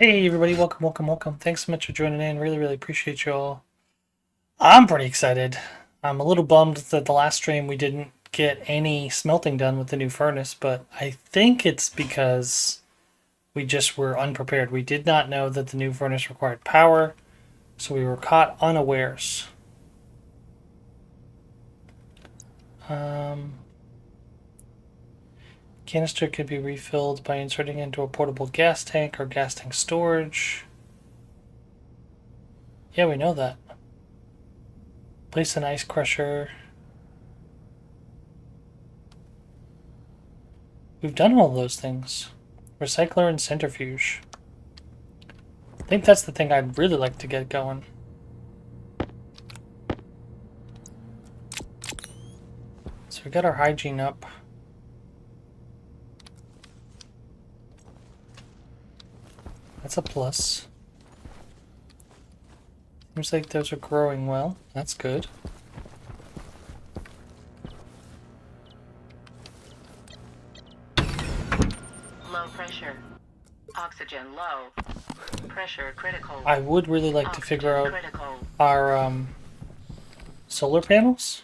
Hey everybody, welcome. Thanks so much for joining in. Really appreciate you all. I'm pretty excited. I'm a little bummed that the last stream we didn't get any smelting done with the new furnace, but I think it's because we just were unprepared. We did not know that the new furnace required power, so we were caught unawares. Canister could be refilled by inserting into a portable gas tank or gas tank storage. Yeah, we know that. Place an ice crusher. We've done all those things. Recycler and centrifuge. I think that's the thing I'd really like to get going. So we got our hygiene up. That's a plus. Seems like those are growing well. That's good. Low pressure. Oxygen low. Pressure critical. I would really like to figure out critical. our solar panels.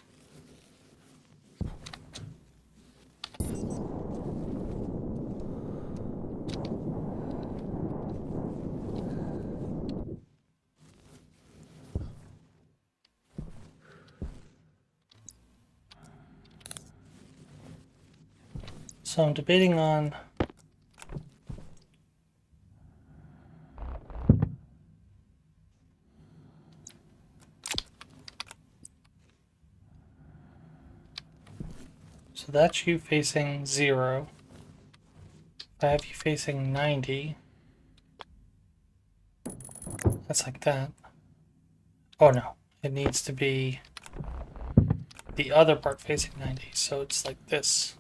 So I'm debating on so that's you facing 0. I have you facing 90. That's like that. Oh no, it needs to be the other part facing 90, so it's like this.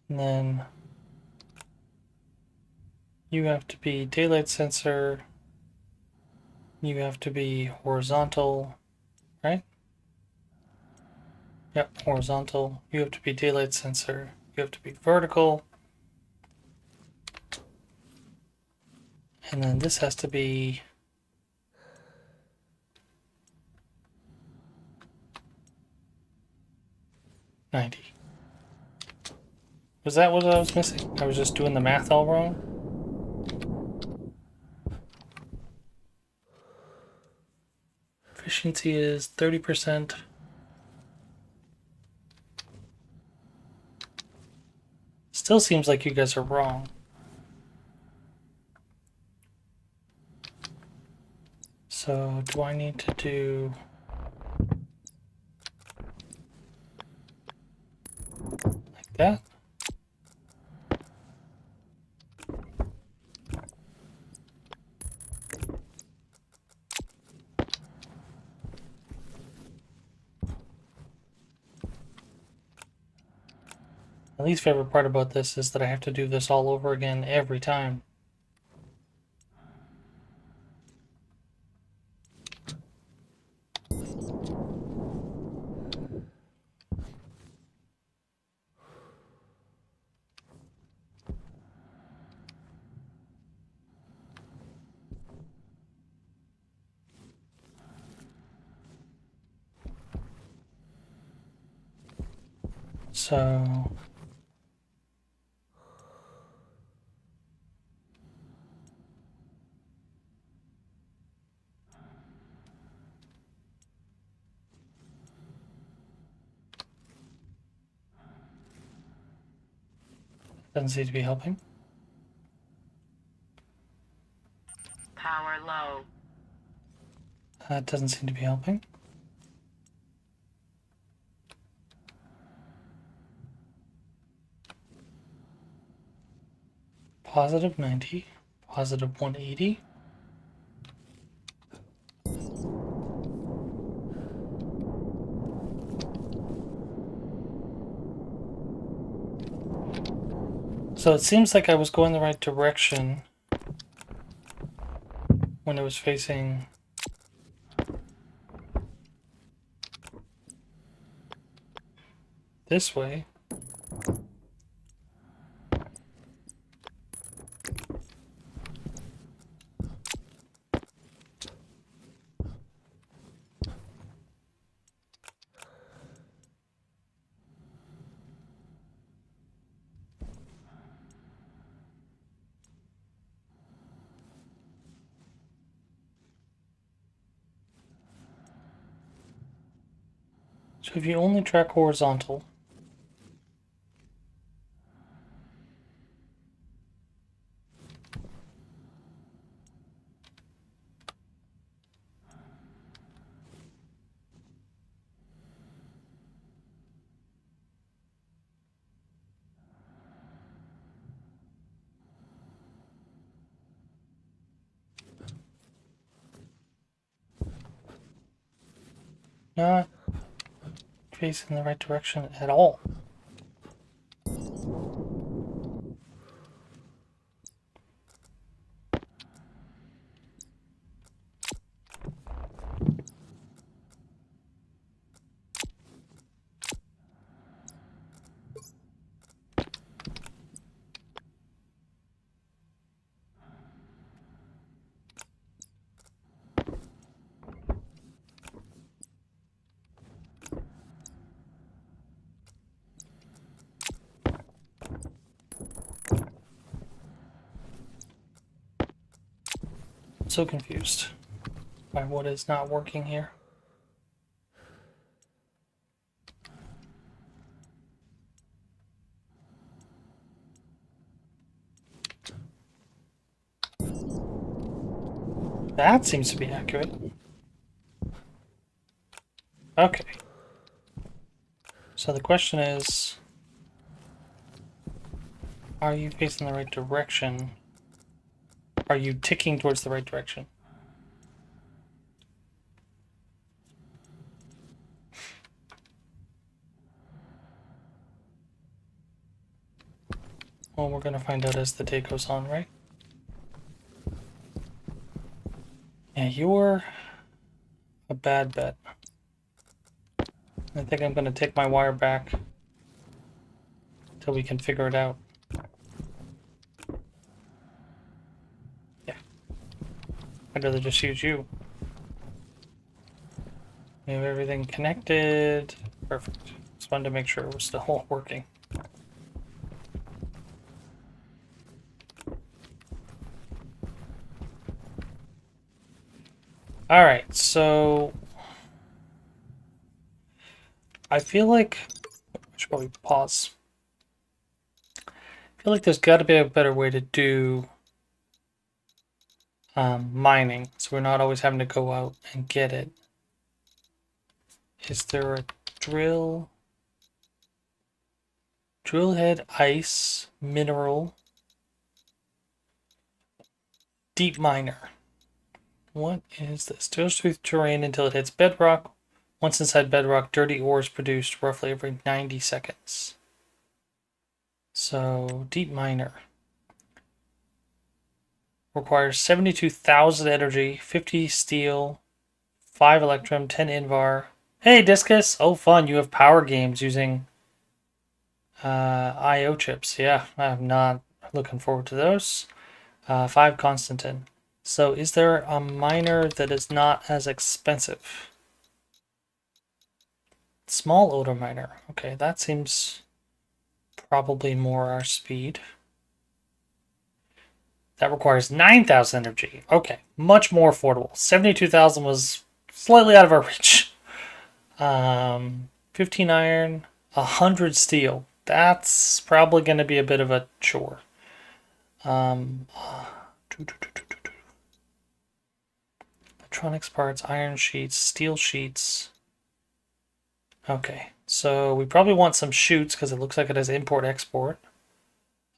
And then you have to be daylight sensor. You have to be horizontal, right? Yep, horizontal. You have to be daylight sensor. You have to be vertical. And then this has to be $90. Was that what I was missing? I was just doing the math all wrong? Efficiency is 30%. Still seems like you guys are wrong. So do I need to do like that? My least favorite part about this is that I have to do this all over again every time. So Doesn't seem to be helping. Power low. That doesn't seem to be helping. Positive 90. Positive 180. So it seems like I was going the right direction when it was facing this way. So if you only track horizontal, not facing the right direction at all. I'm so confused by what is not working here. That seems to be accurate. Okay. So the question is, are you facing the right direction? Are you ticking towards the right direction? Well, we're going to find out as the day goes on, right? Yeah, you're a bad bet. I think I'm going to take my wire back till we can figure it out. Yeah. I'd rather just use you. We have everything connected. Perfect. Just wanted to make sure it was still working. Alright, so I feel like I should probably pause. I feel like there's got to be a better way to do mining, so we're not always having to go out and get it. Is there a drill head, ice, mineral, deep miner? What is this? Goes through terrain until it hits bedrock. Once inside bedrock, dirty ore is produced roughly every 90 seconds. So, deep miner requires 72,000 energy, 50 steel, 5 electrum, 10 invar. Hey, Discus! Oh, fun! You have power games using IO chips. Yeah, I'm not looking forward to those. 5 Constantin. So, is there a miner that is not as expensive? Small odor miner. Okay, that seems probably more our speed. That requires 9,000 energy. Okay, much more affordable. 72,000 was slightly out of our reach. 15 iron, 100 steel. That's probably going to be a bit of a chore. Electronics parts, iron sheets, steel sheets. Okay, so we probably want some chutes because it looks like it has import-export.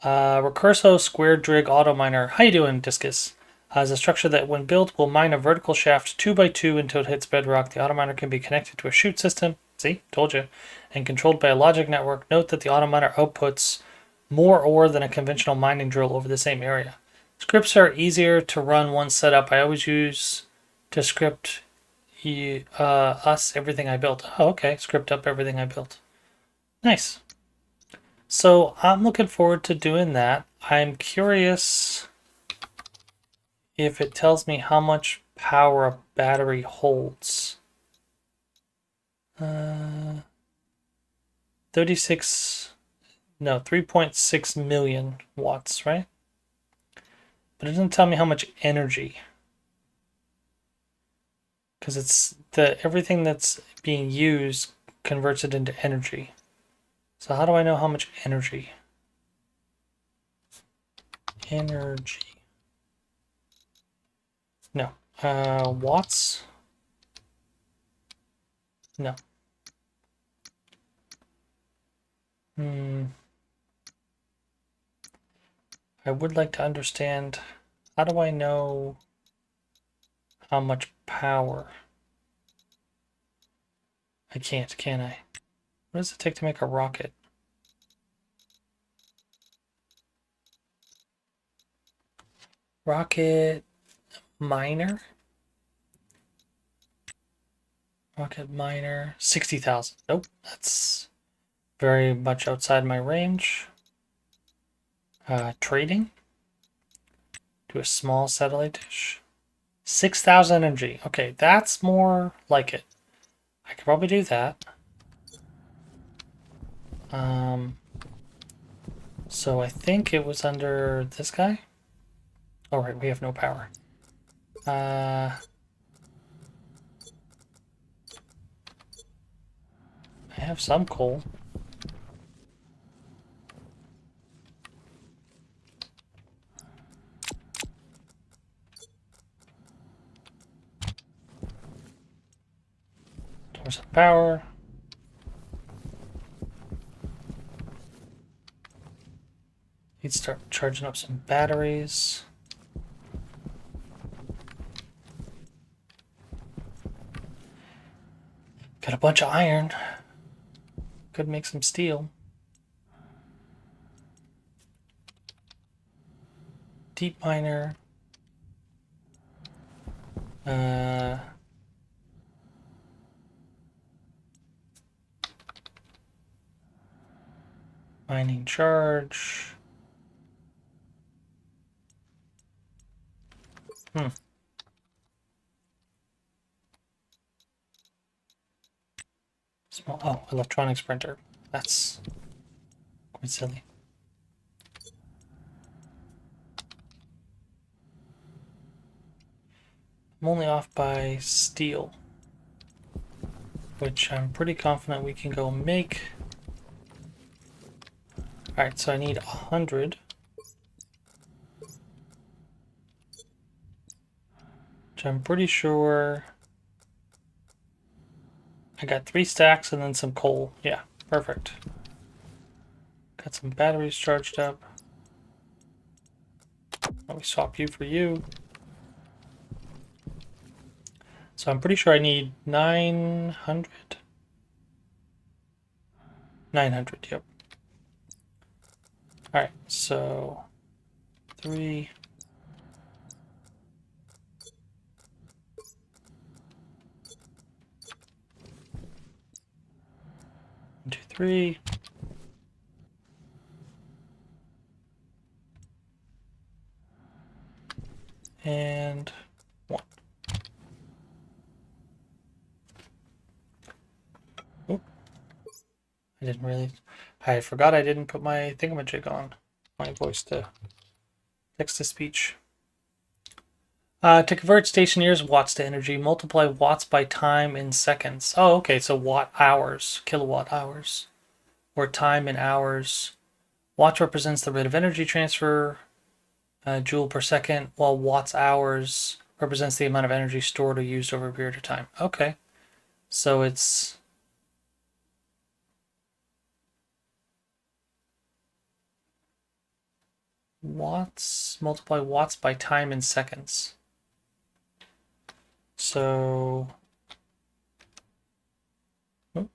Recurso Square Drig Auto Miner. How you doing, Discus? Is a structure that, when built, will mine a vertical shaft 2 by 2 until it hits bedrock. The auto miner can be connected to a chute system. See, told you. And controlled by a logic network. Note that the auto miner outputs more ore than a conventional mining drill over the same area. Scripts are easier to run once set up. I always use to script everything I built. Oh, okay. Script up everything I built. Nice. So I'm looking forward to doing that. I'm curious if it tells me how much power a battery holds. 3.6 million watts, right? But it doesn't tell me how much energy. Because it's everything that's being used converts it into energy. So how do I know how much energy? Energy. No. Watts? No. I would like to understand, how do I know how much power? I can't, can I? What does it take to make a rocket? Rocket miner? Rocket miner, 60,000. Nope, that's very much outside my range. Trading. Do a small satellite dish. 6,000 energy. Okay, that's more like it. I could probably do that. So I think it was under this guy. Oh, right, we have no power. I have some coal. Source of power. Need to start charging up some batteries. Got a bunch of iron. Could make some steel. Deep miner. Mining charge. Small. Oh, electronics printer. That's quite silly. I'm only off by steel, which I'm pretty confident we can go make. Alright, so I need 100. Which I'm pretty sure I got 3 stacks and then some coal. Yeah, perfect. Got some batteries charged up. Let me swap you for you. So I'm pretty sure I need 900. 900, yep. Alright, so 3. 1, 2, 3. And 1. Oop. I forgot I didn't put my thingamajig on. My voice to text to speech. To convert Stationeer's watts to energy, multiply watts by time in seconds. Oh, okay, so watt hours, kilowatt hours. or time in hours. Watts represents the rate of energy transfer, joule per second, while watts hours represents the amount of energy stored or used over a period of time. Okay, so it's watts, multiply watts by time in seconds. So, oh,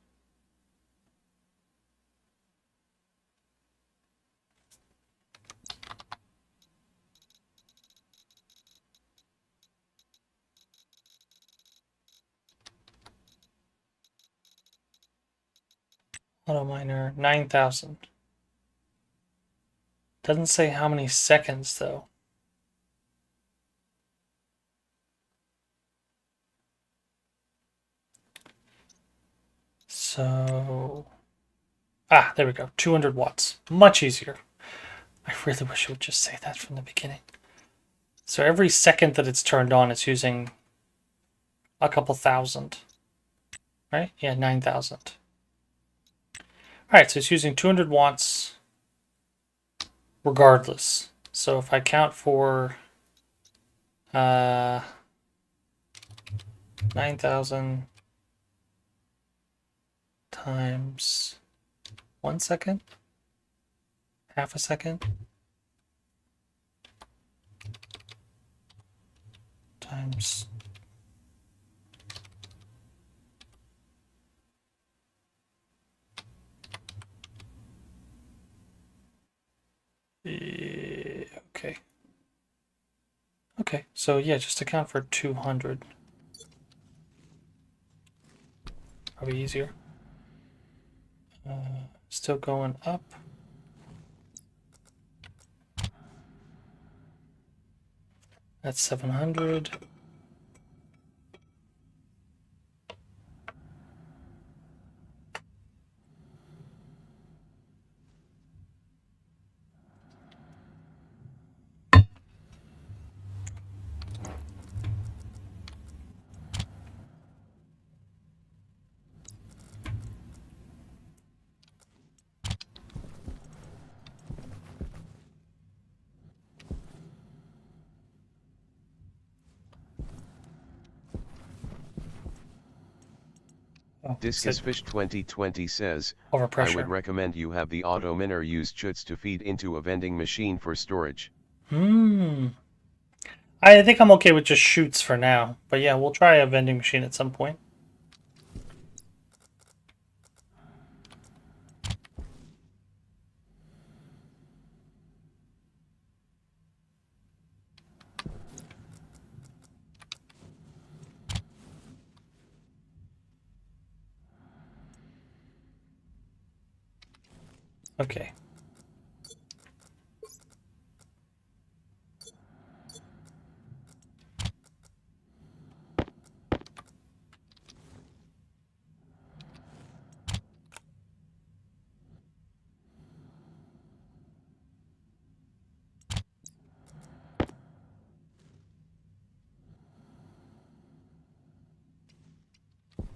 auto miner, 9,000. Doesn't say how many seconds though. So, there we go. 200 watts. Much easier. I really wish it would just say that from the beginning. So every second that it's turned on, it's using a couple thousand. Right? Yeah, 9,000. Alright, so it's using 200 watts regardless. So if I count for 9,000 times 1 second, half a second, times okay. Okay, so yeah, just account for 200. Probably easier. Still going up. That's 700. Oh, Discusfish 2020 says, I would overpressure. recommend you have the auto miner use chuts to feed into a vending machine for storage. I think I'm okay with just chutes for now. But yeah, we'll try a vending machine at some point. Okay.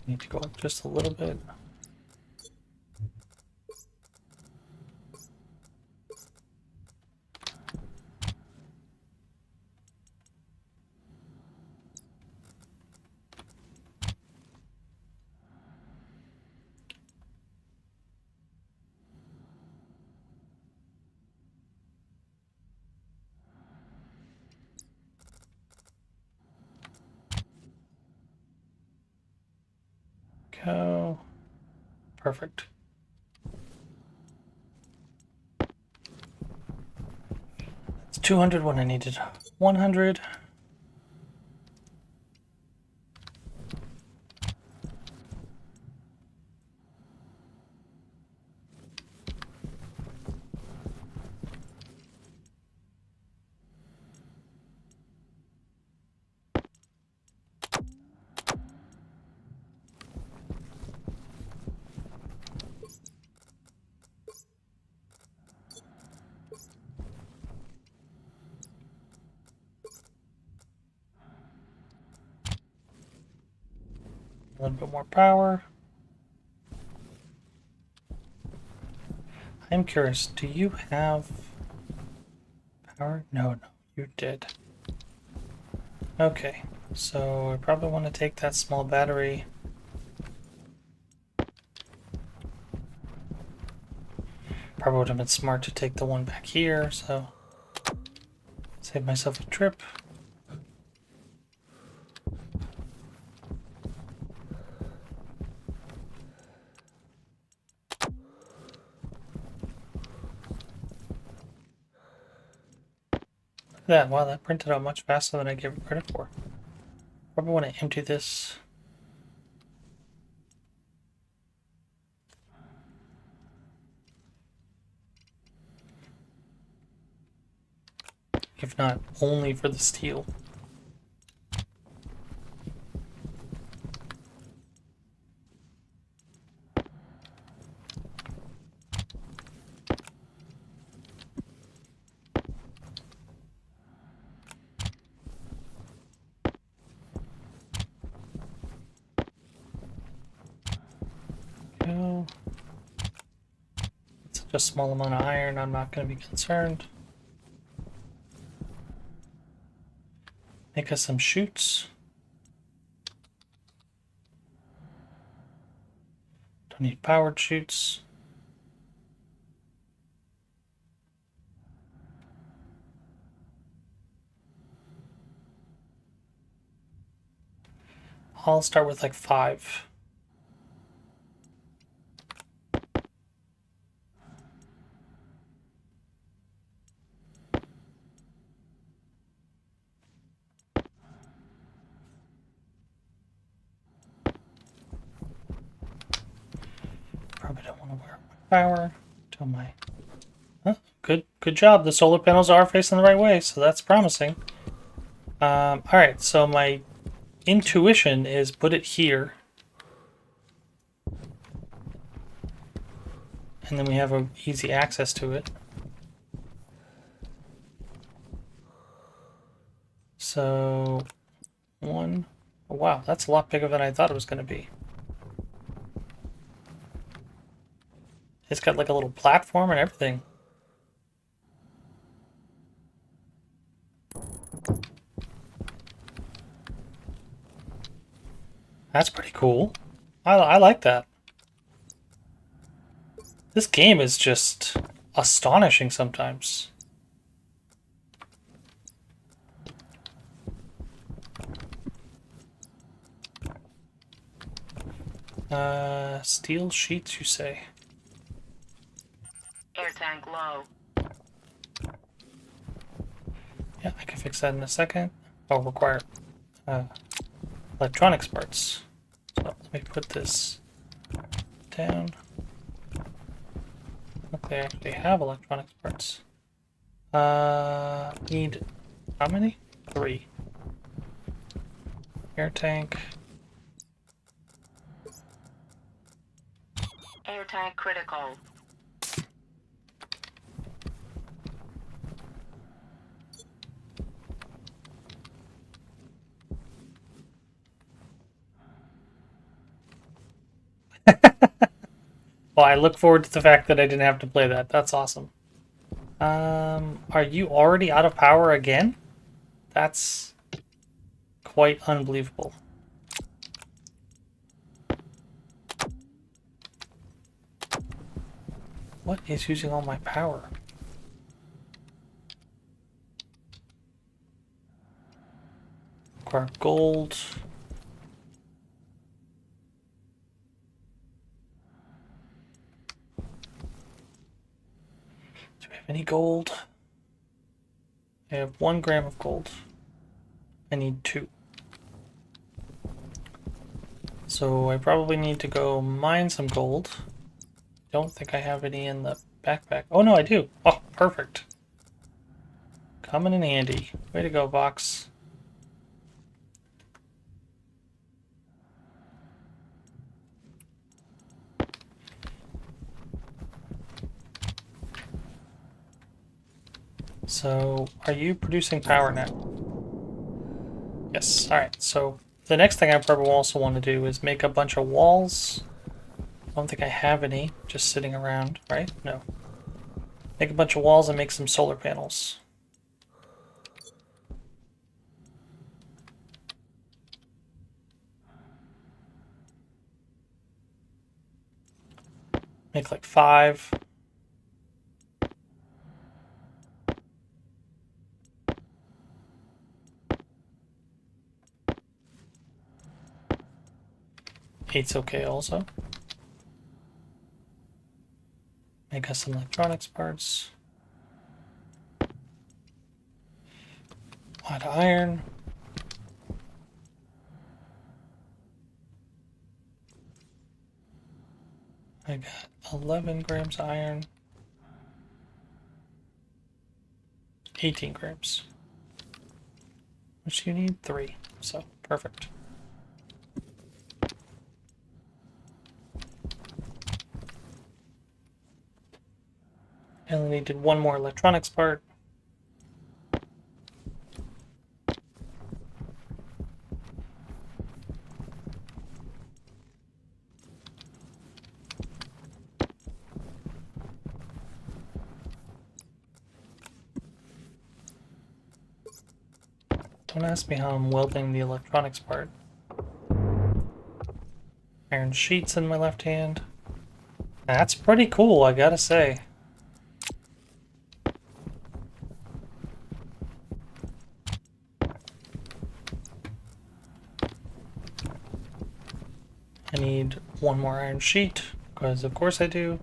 Need to go up just a little bit. Go. Perfect. It's 200 when I needed 100. A little bit more power. I'm curious, do you have power? No, no, you did. Okay, so I probably want to take that small battery. Probably would have been smart to take the one back here, so save myself a trip. That, wow, that printed out much faster than I gave it credit for. Probably want to empty this. If not, only for the steel. Go. It's such a small amount of iron, I'm not going to be concerned. Make us some chutes. Don't need powered chutes. I'll start with like 5. Probably don't want to wear my power till my... Huh, good job. The solar panels are facing the right way, so that's promising. Alright, so my intuition is put it here. And then we have a easy access to it. So, 1. Oh, wow, that's a lot bigger than I thought it was going to be. It's got like a little platform and everything. That's pretty cool. I like that. This game is just astonishing sometimes. Steel sheets, you say? Air tank low. Yeah, I can fix that in a second. Oh, require electronics parts. So let me put this down. Look, they actually have electronics parts. Need how many? 3. Air tank. Air tank critical. Well, I look forward to the fact that I didn't have to play that. That's awesome. Are you already out of power again? That's quite unbelievable. What is using all my power? Acquire gold. Do we have any gold? I have 1 gram of gold. I need 2. So I probably need to go mine some gold. Don't think I have any in the backpack. Oh no, I do. Oh, perfect. Coming in handy. Way to go, Vox. So, are you producing power now? Yes. Alright, so the next thing I probably also want to do is make a bunch of walls. I don't think I have any just sitting around, right? No. Make a bunch of walls and make some solar panels. Make like 5. Eight's okay also. Make us some electronics parts. White iron. I got 11 grams iron. 18 grams. Which you need 3. So, perfect. I only needed 1 more electronics part. Don't ask me how I'm welding the electronics part. Iron sheets in my left hand. That's pretty cool, I gotta say. I need 1 more iron sheet, because of course I do.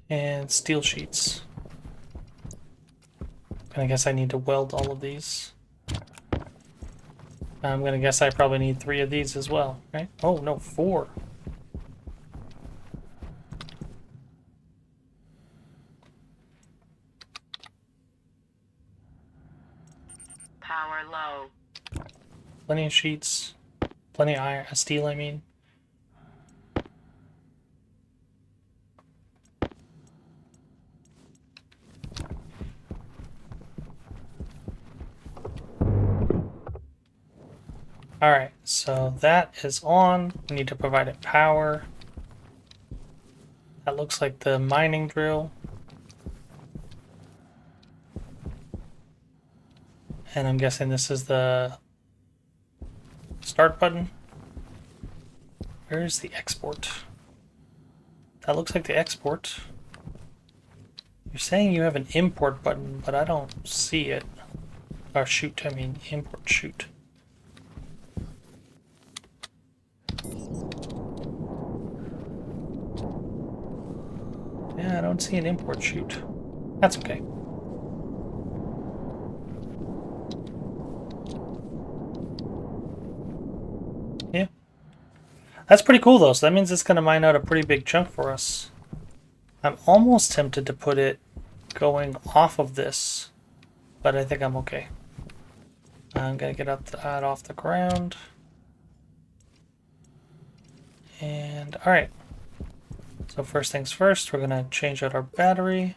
And steel sheets. And I guess I need to weld all of these. I'm gonna guess I probably need 3 of these as well, right? Oh no, 4. Power low. Plenty of sheets. Plenty of iron, steel, I mean. Alright, so that is on. We need to provide it power. That looks like the mining drill. And I'm guessing this is the start button. Where is the export? That looks like the export. You're saying you have an import button, but I don't see it. Or shoot, I mean import shoot. Yeah, I don't see an import shoot. That's okay. Yeah. That's pretty cool though, so that means it's going to mine out a pretty big chunk for us. I'm almost tempted to put it going off of this, but I think I'm okay. I'm going to get that off the ground. And alright. So first things first, we're going to change out our battery.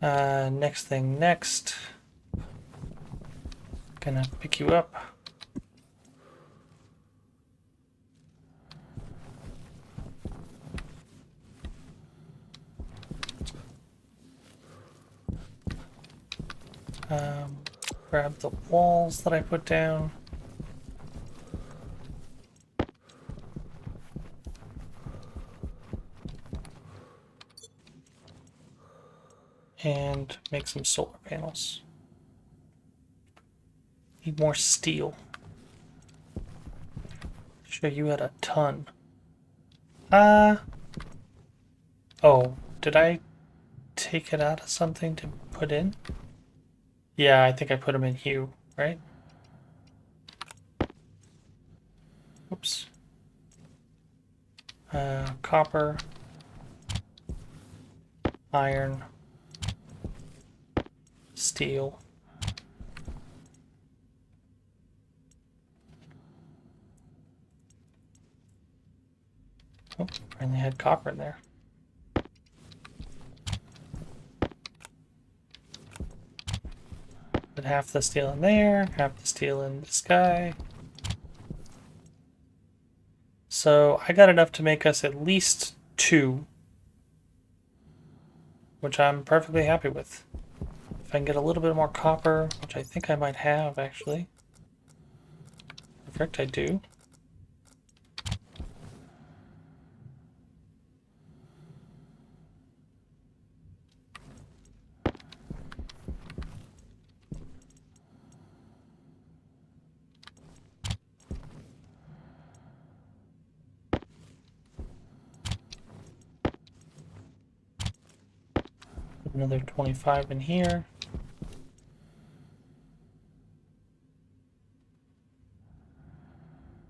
Next thing next. Gonna pick you up. Grab the walls that I put down. And make some solar panels. Need more steel. Sure, you had a ton. Oh, did I take it out of something to put in? Yeah, I think I put them in hue, right? Oops. Copper, iron, steel. Oh, Finally had copper in there. Put half the steel in there, half the steel in this guy. So I got enough to make us at least 2, which I'm perfectly happy with. If I can get a little bit more copper, which I think I might have actually. Perfect, I do. Another 25 in here.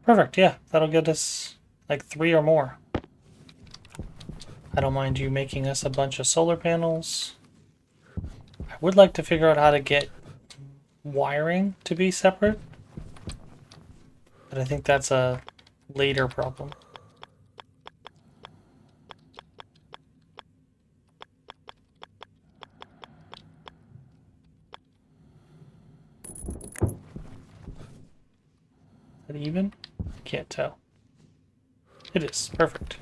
Perfect, yeah, that'll get us like 3 or more. I don't mind you making us a bunch of solar panels. I would like to figure out how to get wiring to be separate, but I think that's a later problem. Is that even? Can't tell. It is. Perfect.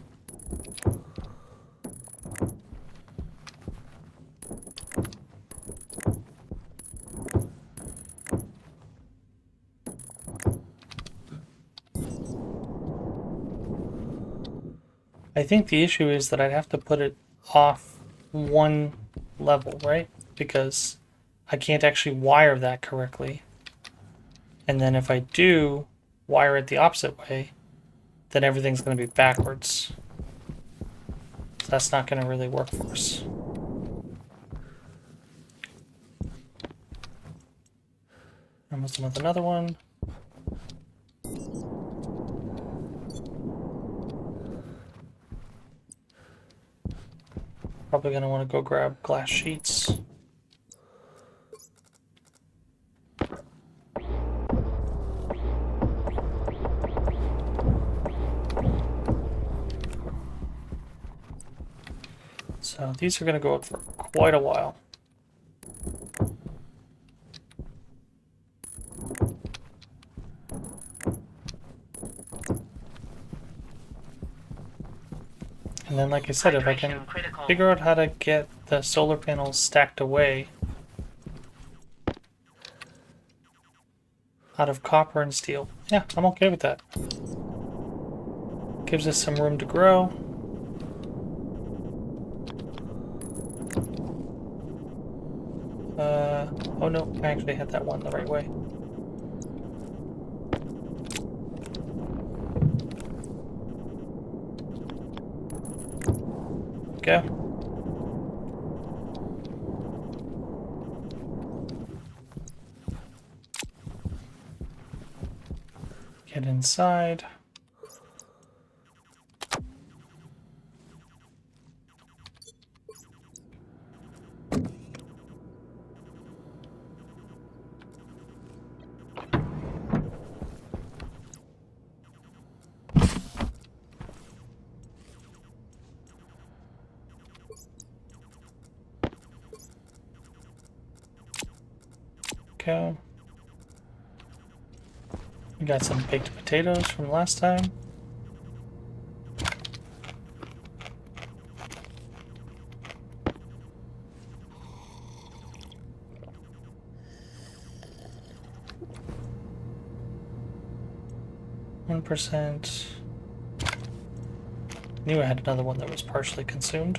I think the issue is that I'd have to put it off 1 level, right? Because I can't actually wire that correctly. And then if I do wire it the opposite way, then everything's going to be backwards. So that's not going to really work for us. Almost done with another one. Probably going to want to go grab glass sheets. So these are going to go up for quite a while. And then, like I said, if I can figure out how to get the solar panels stacked away out of copper and steel, yeah, I'm okay with that. Gives us some room to grow. Oh no, I actually had that one the right way. Go. Get inside. Go. We got some baked potatoes from last time. %. Knew I had another one that was partially consumed.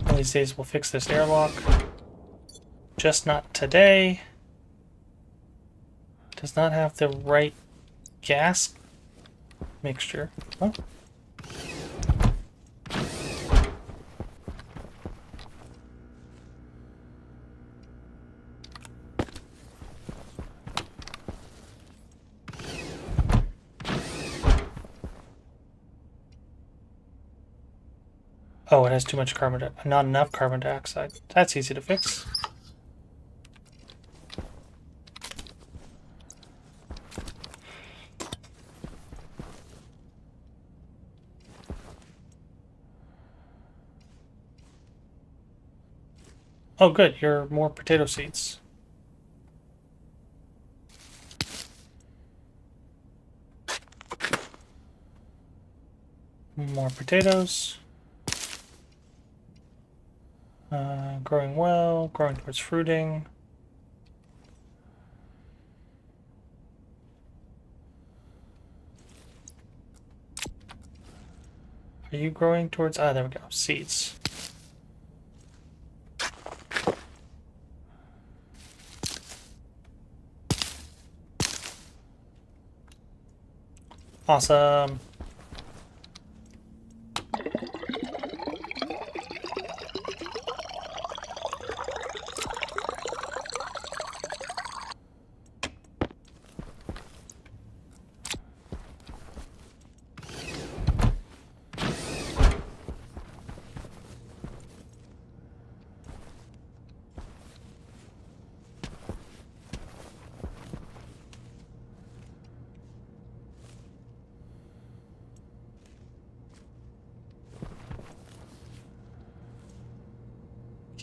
One of these days we'll fix this airlock. Just not today. Does not have the right gas mixture. Huh? Oh, it has too much not enough carbon dioxide. That's easy to fix. Oh, good. You're more potato seeds. More potatoes. Growing well, growing towards fruiting. Are you growing towards... Ah, there we go. Seeds. Awesome.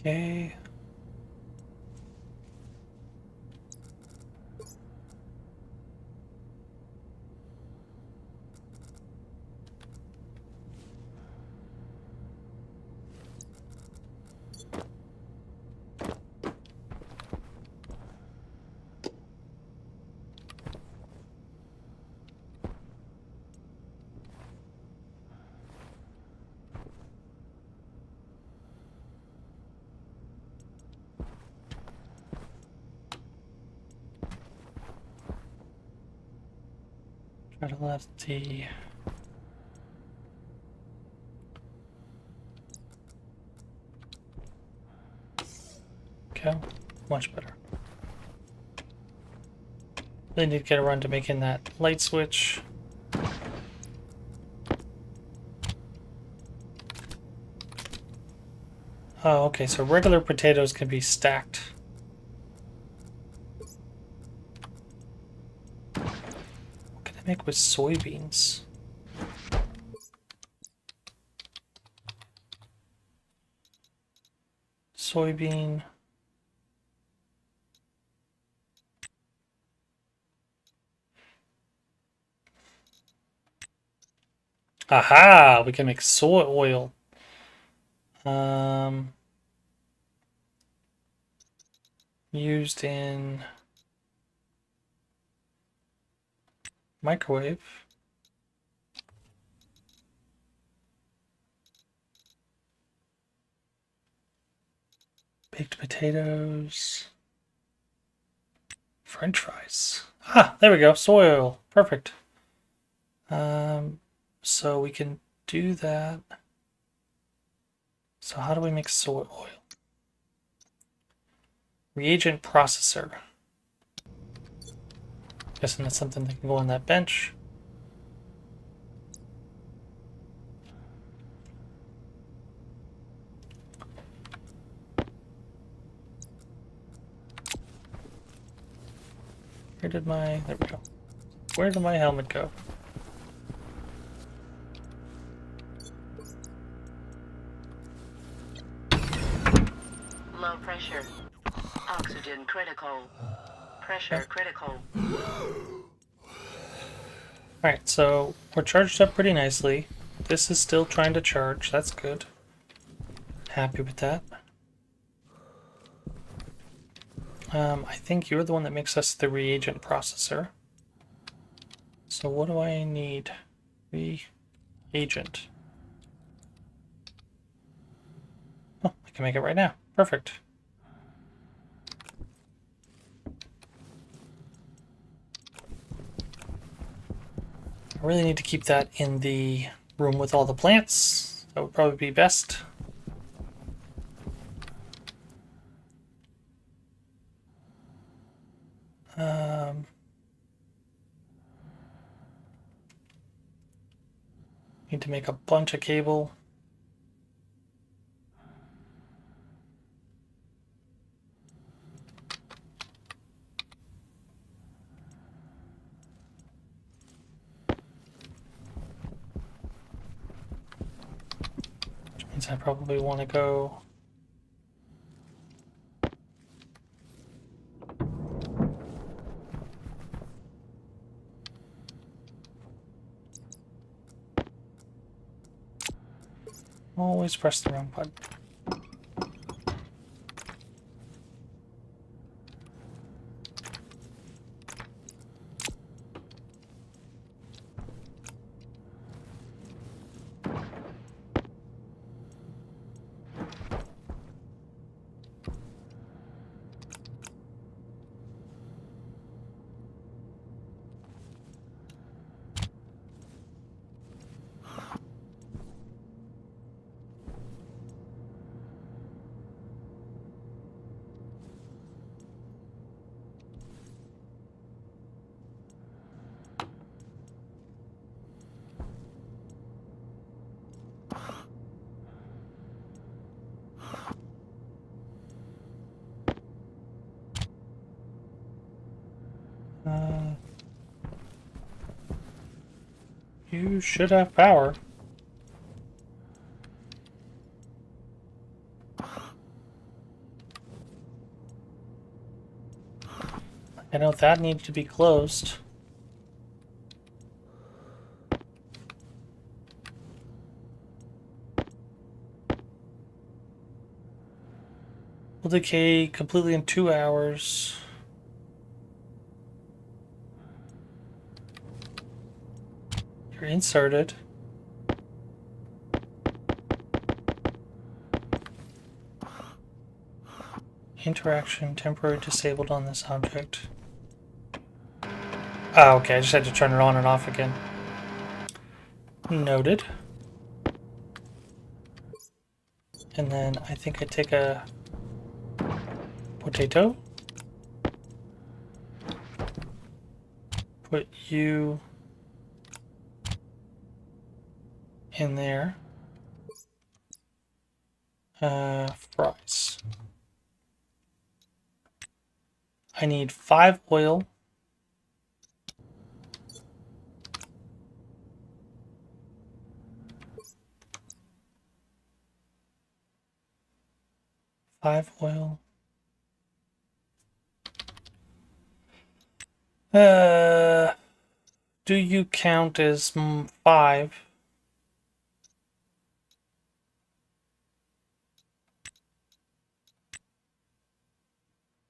Okay. Try to let the... Okay, much better. They need to get around to making that light switch. Oh, okay, so regular potatoes can be stacked. What can I make with soybeans? Soybean. Aha! We can make soy oil. Used in microwave. Baked potatoes. French fries. Ah, there we go. Soy oil. Perfect. So we can do that. So how do we make soy oil? Reagent processor. Guessing that's something that can go on that bench. Where did my... There we go. Where did my helmet go? Low pressure. Oxygen critical. Pressure critical. Alright, so we're charged up pretty nicely. This is still trying to charge. That's good. Happy with that. I think you're the one that makes us the reagent processor. So what do I need? Reagent. Oh, I can make it right now. Perfect. I really need to keep that in the room with all the plants. That would probably be best. Need to make a bunch of cable. means I probably want to go... Always press the wrong button. You should have power. I know that needs to be closed. Will decay completely in 2 hours. You're inserted. Interaction temporarily disabled on this object. Oh, okay, I just had to turn it on and off again. Noted. And then I think I take a potato. Put you in there. Fries. I need 5 oil. Five oil. Do you count as 5?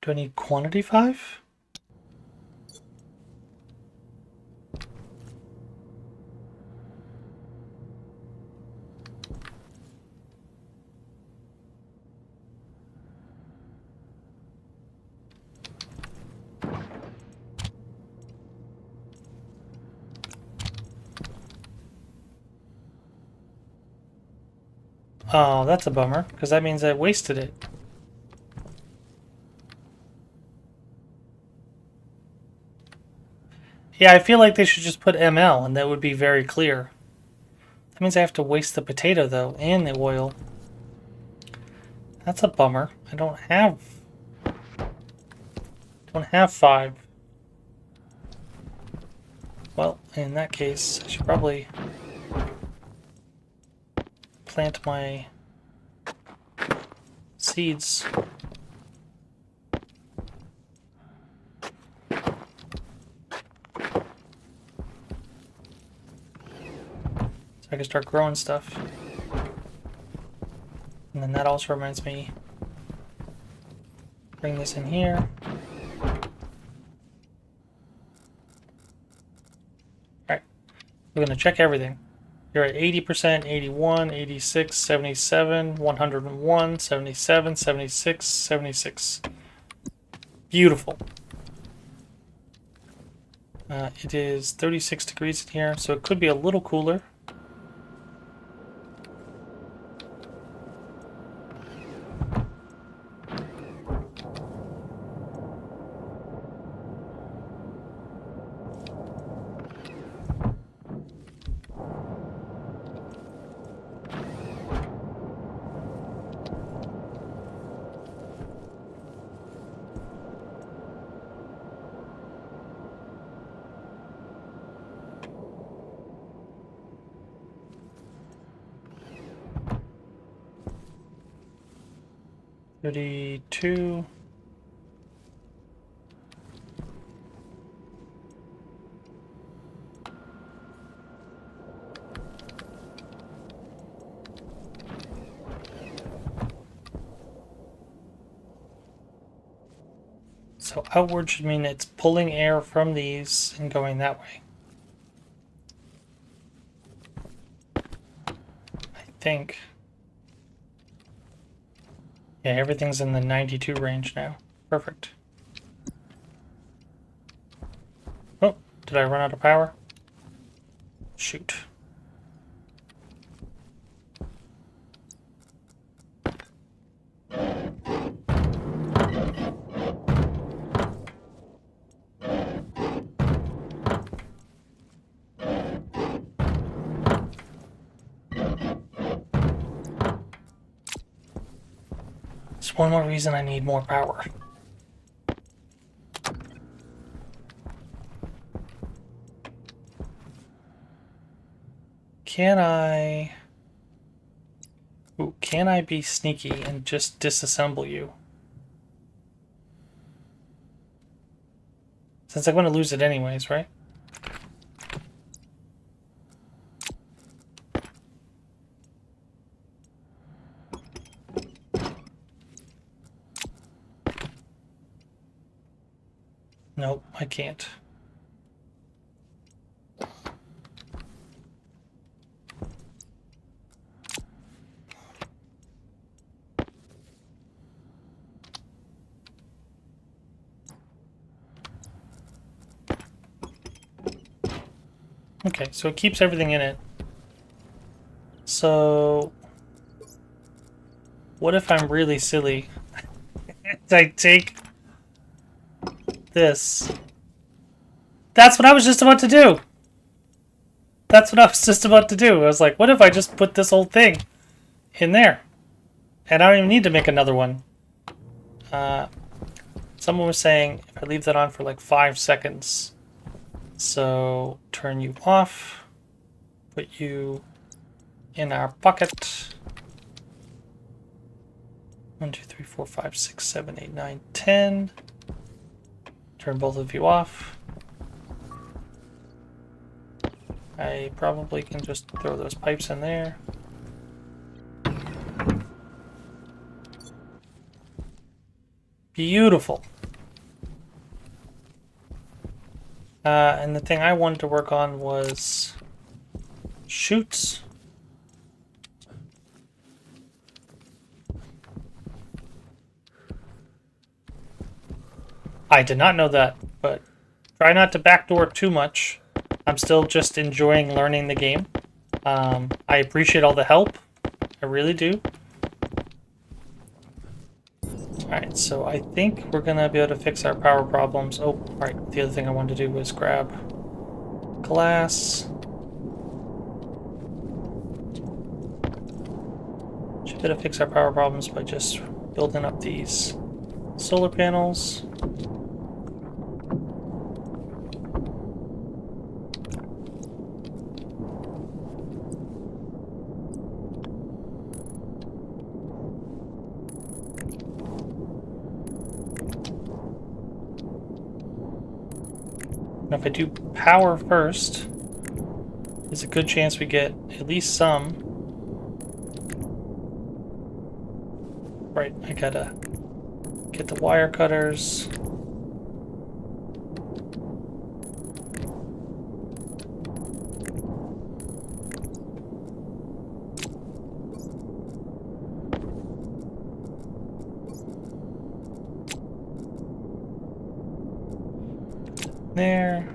Do I need quantity 5? Oh, that's a bummer, because that means I wasted it. Yeah, I feel like they should just put ML, and that would be very clear. That means I have to waste the potato, though, and the oil. That's a bummer. I don't have 5. Well, in that case, I should probably plant my seeds. So I can start growing stuff. And then that also reminds me, bring this in here. Alright, we're going to check everything. You're at 80%, 81, 86, 77, 101, 77, 76, 76. Beautiful. It is 36 degrees in here, so it could be a little cooler. 32. So outward should mean it's pulling air from these and going that way. I think. Yeah, everything's in the 92 range now. Perfect. Oh, did I run out of power? Shoot. It's one more reason I need more power. Can I... Ooh, can I be sneaky and just disassemble you? Since I'm going to lose it anyways, right? Nope, I can't. Okay, so it keeps everything in it. So, what if I'm really silly? I take this. That's what I was just about to do. That's what I was just about to do. I was like, what if I just put this whole thing in there? And I don't even need to make another one. Someone was saying if I leave that on for like 5 seconds. So turn you off, put you in our bucket. 1, 2, 3, 4, 5, 6, 7, 8, 9, 10. Turn both of you off. I probably can just throw those pipes in there. Beautiful. And the thing I wanted to work on was chutes. I did not know that, but try not to backdoor too much. I'm still just enjoying learning the game. I appreciate all the help. I really do. Alright, so I think we're going to be able to fix our power problems. Oh, alright, the other thing I wanted to do was grab glass. Should be able to fix our power problems by just building up these solar panels. Now if I do power first, there's a good chance we get at least some. Right, I gotta get the wire cutters. There.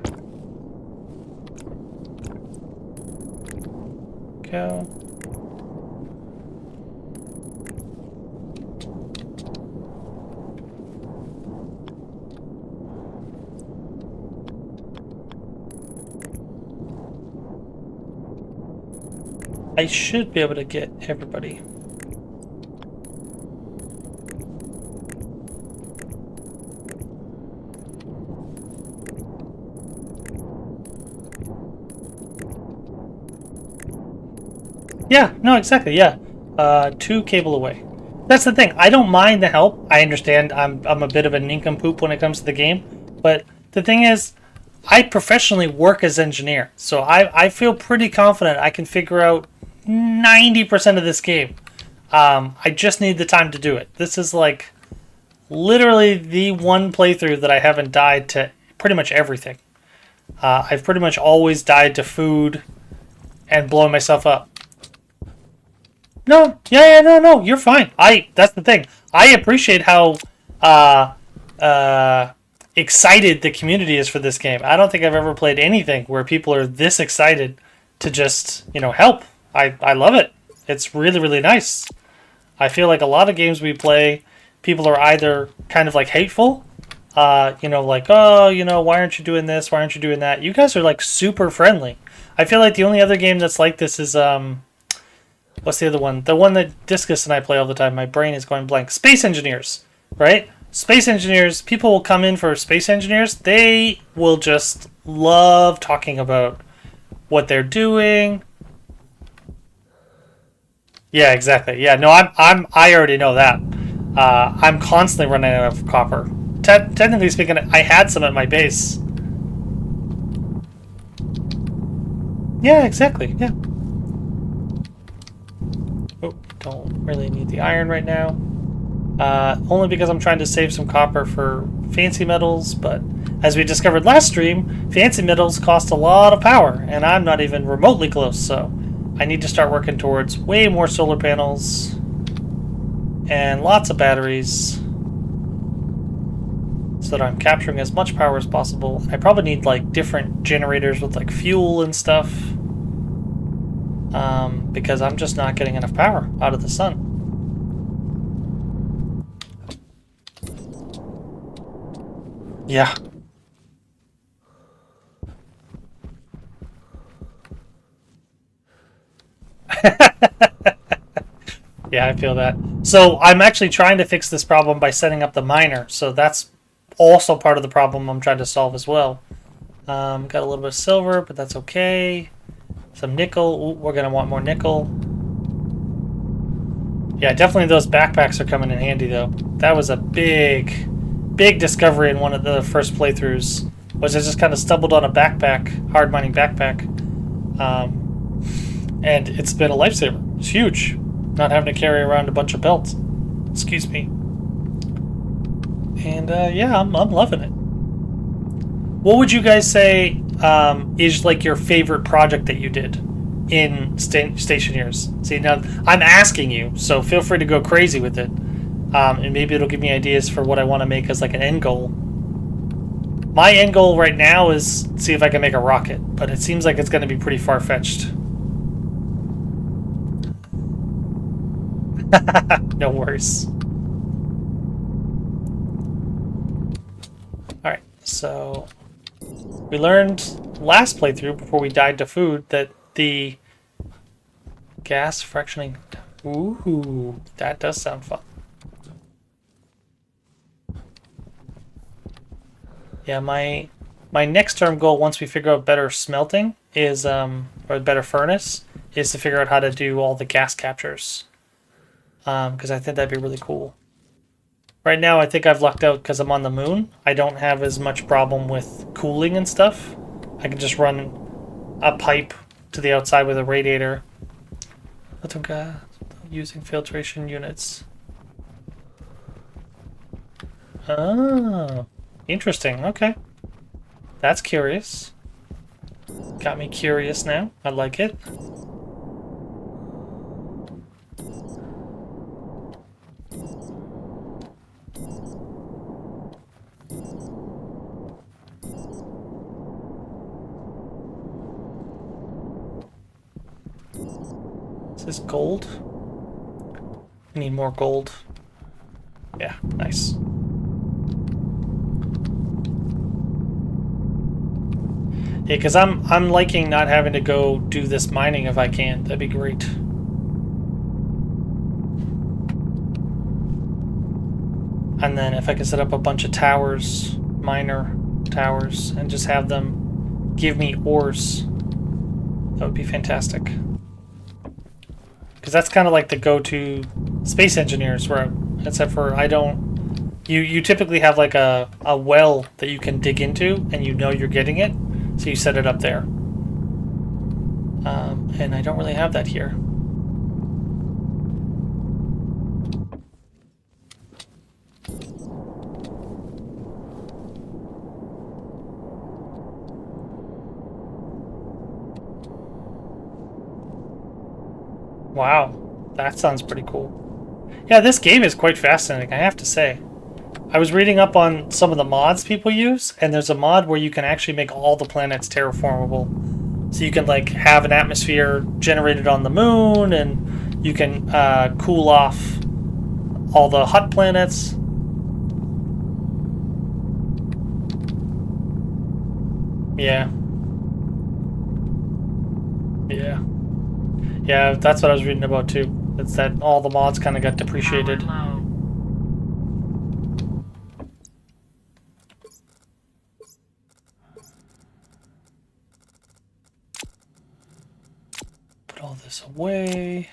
Go. I should be able to get everybody. Yeah, no, exactly, yeah. 2 cable away. That's the thing. I don't mind the help. I understand I'm a bit of a nincompoop when it comes to the game, but the thing is, I professionally work as engineer, so I feel pretty confident I can figure out 90% of this game. I just need the time to do it. This is like literally the one playthrough that I haven't died to pretty much everything. I've pretty much always died to food and blowing myself up. No, no, you're fine. That's the thing. I appreciate how excited the community is for this game. I don't think I've ever played anything where people are this excited to just, help. I love it. It's really, really nice. I feel like a lot of games we play, people are either kind of like hateful, like, oh, why aren't you doing this? Why aren't you doing that? You guys are like super friendly. I feel like the only other game that's like this is, what's the other one? The one that Discus and I play all the time. My brain is going blank. Space Engineers, right? Space Engineers, people will come in for Space Engineers. They will just love talking about what they're doing. Yeah, exactly. Yeah, no, I already know that. I'm constantly running out of copper. Technically speaking, I had some at my base. Yeah, exactly. Yeah. Oh, don't really need the iron right now. Only because I'm trying to save some copper for fancy metals, but as we discovered last stream, fancy metals cost a lot of power, and I'm not even remotely close, so I need to start working towards way more solar panels and lots of batteries so that I'm capturing as much power as possible. I probably need like different generators with like fuel and stuff, because I'm just not getting enough power out of the sun. Yeah. Yeah, I feel that. So I'm actually trying to fix this problem by setting up the miner. So that's also part of the problem I'm trying to solve as well. Got a little bit of silver, but that's okay. Some nickel. Ooh, we're going to want more nickel. Yeah, definitely those backpacks are coming in handy, though. That was a big discovery in one of the first playthroughs. Was I just kind of stumbled on a backpack, hard mining backpack. And it's been a lifesaver. It's huge. Not having to carry around a bunch of belts. Excuse me. And yeah, I'm loving it. What would you guys say is like your favorite project that you did in Stationeers? See, now I'm asking you, so feel free to go crazy with it. And maybe it'll give me ideas for what I want to make as like an end goal. My end goal right now is see if I can make a rocket, but it seems like it's going to be pretty far-fetched. No worries. Alright, so we learned last playthrough before we died to food that the gas fractioning... Ooh, that does sound fun. Yeah, my next term goal once we figure out better smelting is, or a better furnace, is to figure out how to do all the gas captures. Because I think that'd be really cool. Right now, I think I've lucked out because I'm on the moon. I don't have as much problem with cooling and stuff. I can just run a pipe to the outside with a radiator. Using filtration units. Oh, interesting. Okay. That's curious. Got me curious now. I like it. Is this gold? We need more gold. Yeah, nice. Yeah, because I'm liking not having to go do this mining if I can. That'd be great. And then if I could set up a bunch of towers, miner towers, and just have them give me ores, that would be fantastic. Because that's kind of like the go-to space engineers, where except for I don't. You typically have like a well that you can dig into, and you know you're getting it, so you set it up there. And I don't really have that here. Wow, that sounds pretty cool. Yeah, this game is quite fascinating, I have to say. I was reading up on some of the mods people use, and there's a mod where you can actually make all the planets terraformable. So you can like have an atmosphere generated on the moon, and you can cool off all the hot planets. Yeah. Yeah. Yeah, that's what I was reading about too. It's that all the mods kind of got depreciated. Power low. Put all this away.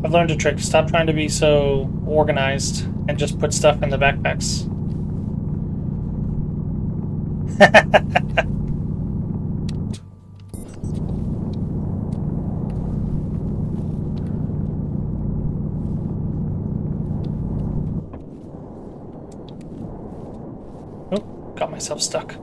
I've learned a trick. Stop trying to be so organized and just put stuff in the backpacks. Oh, got myself stuck.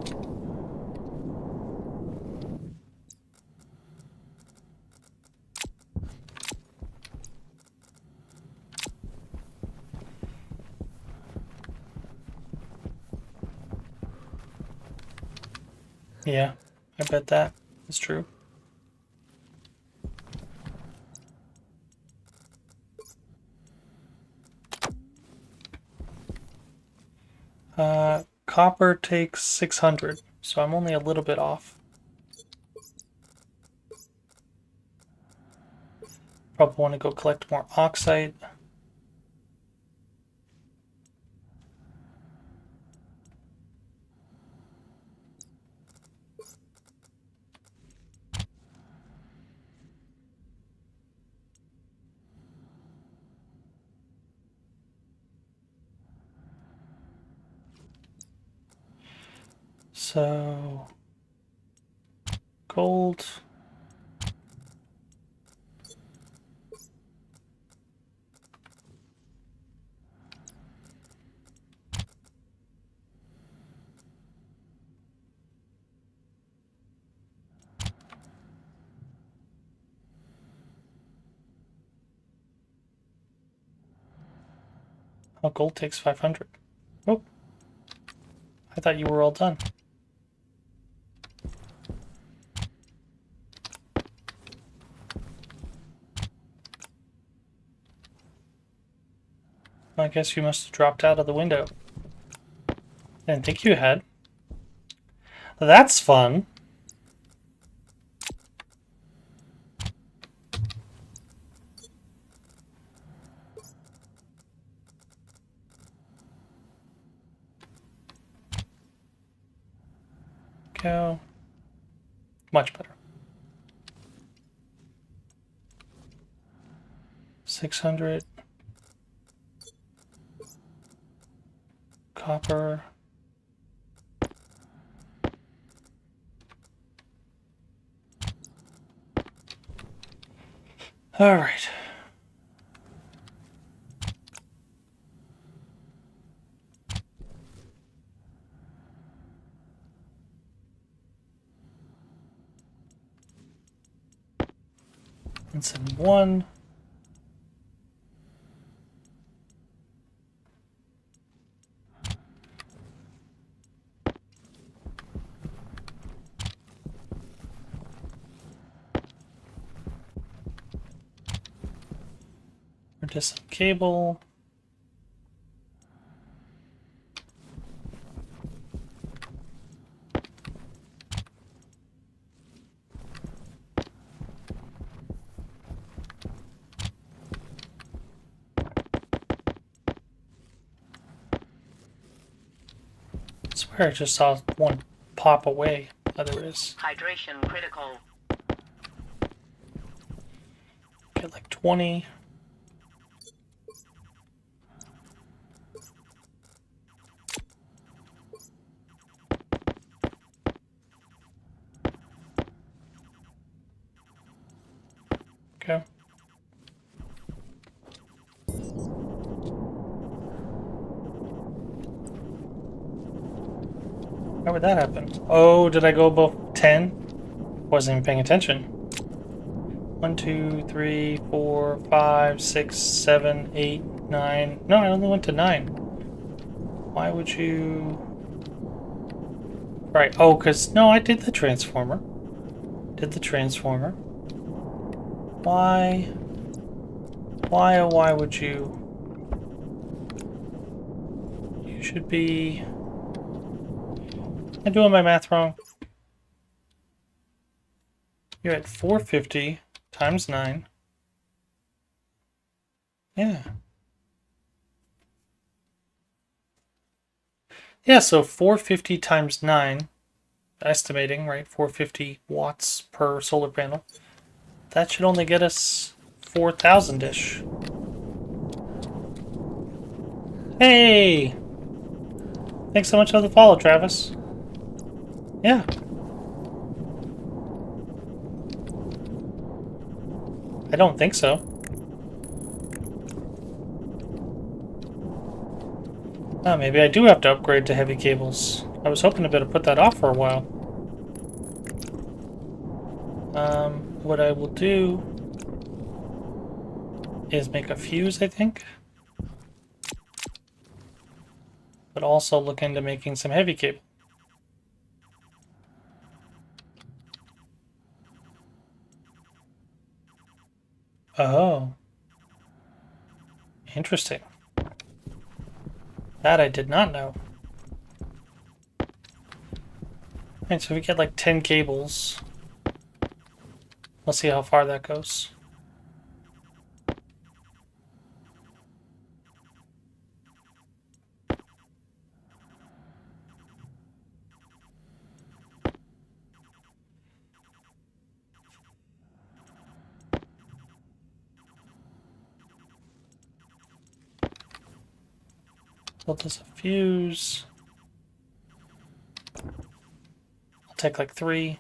Yeah, I bet that is true. Copper takes 600, so I'm only a little bit off. Probably want to go collect more oxide. So, gold. Oh, gold takes 500. Oh, I thought you were all done. I guess you must have dropped out of the window. Didn't think you had. That's fun. Go. Much better. 600. Copper. All right. And send one. Or just some cable. swear I just saw one pop away. Oh, there it is. Hydration critical. Get like 20. Okay. How would that happen? Oh, did I go above 10? Wasn't even paying attention. 1, 2, 3, 4, 5, 6, 7, 8, 9. No, I only went to 9. Why would you... Right. Oh, because... No, I did the transformer. Did the transformer. Why... Why, oh, why would you... You should be... Am I doing my math wrong? You're at 450 times 9. Yeah. Yeah, so 450 times 9, estimating, right? 450 watts per solar panel. That should only get us 4,000-ish. Hey! Thanks so much for the follow, Travis. Yeah. I don't think so. Oh, maybe I do have to upgrade to heavy cables. I was hoping to be able to put that off for a while. What I will do is make a fuse, I think. But also look into making some heavy cable. Oh. Interesting. That I did not know. Alright, so we get like 10 cables. Let's see how far that goes. So there's a fuse. I'll take like 3.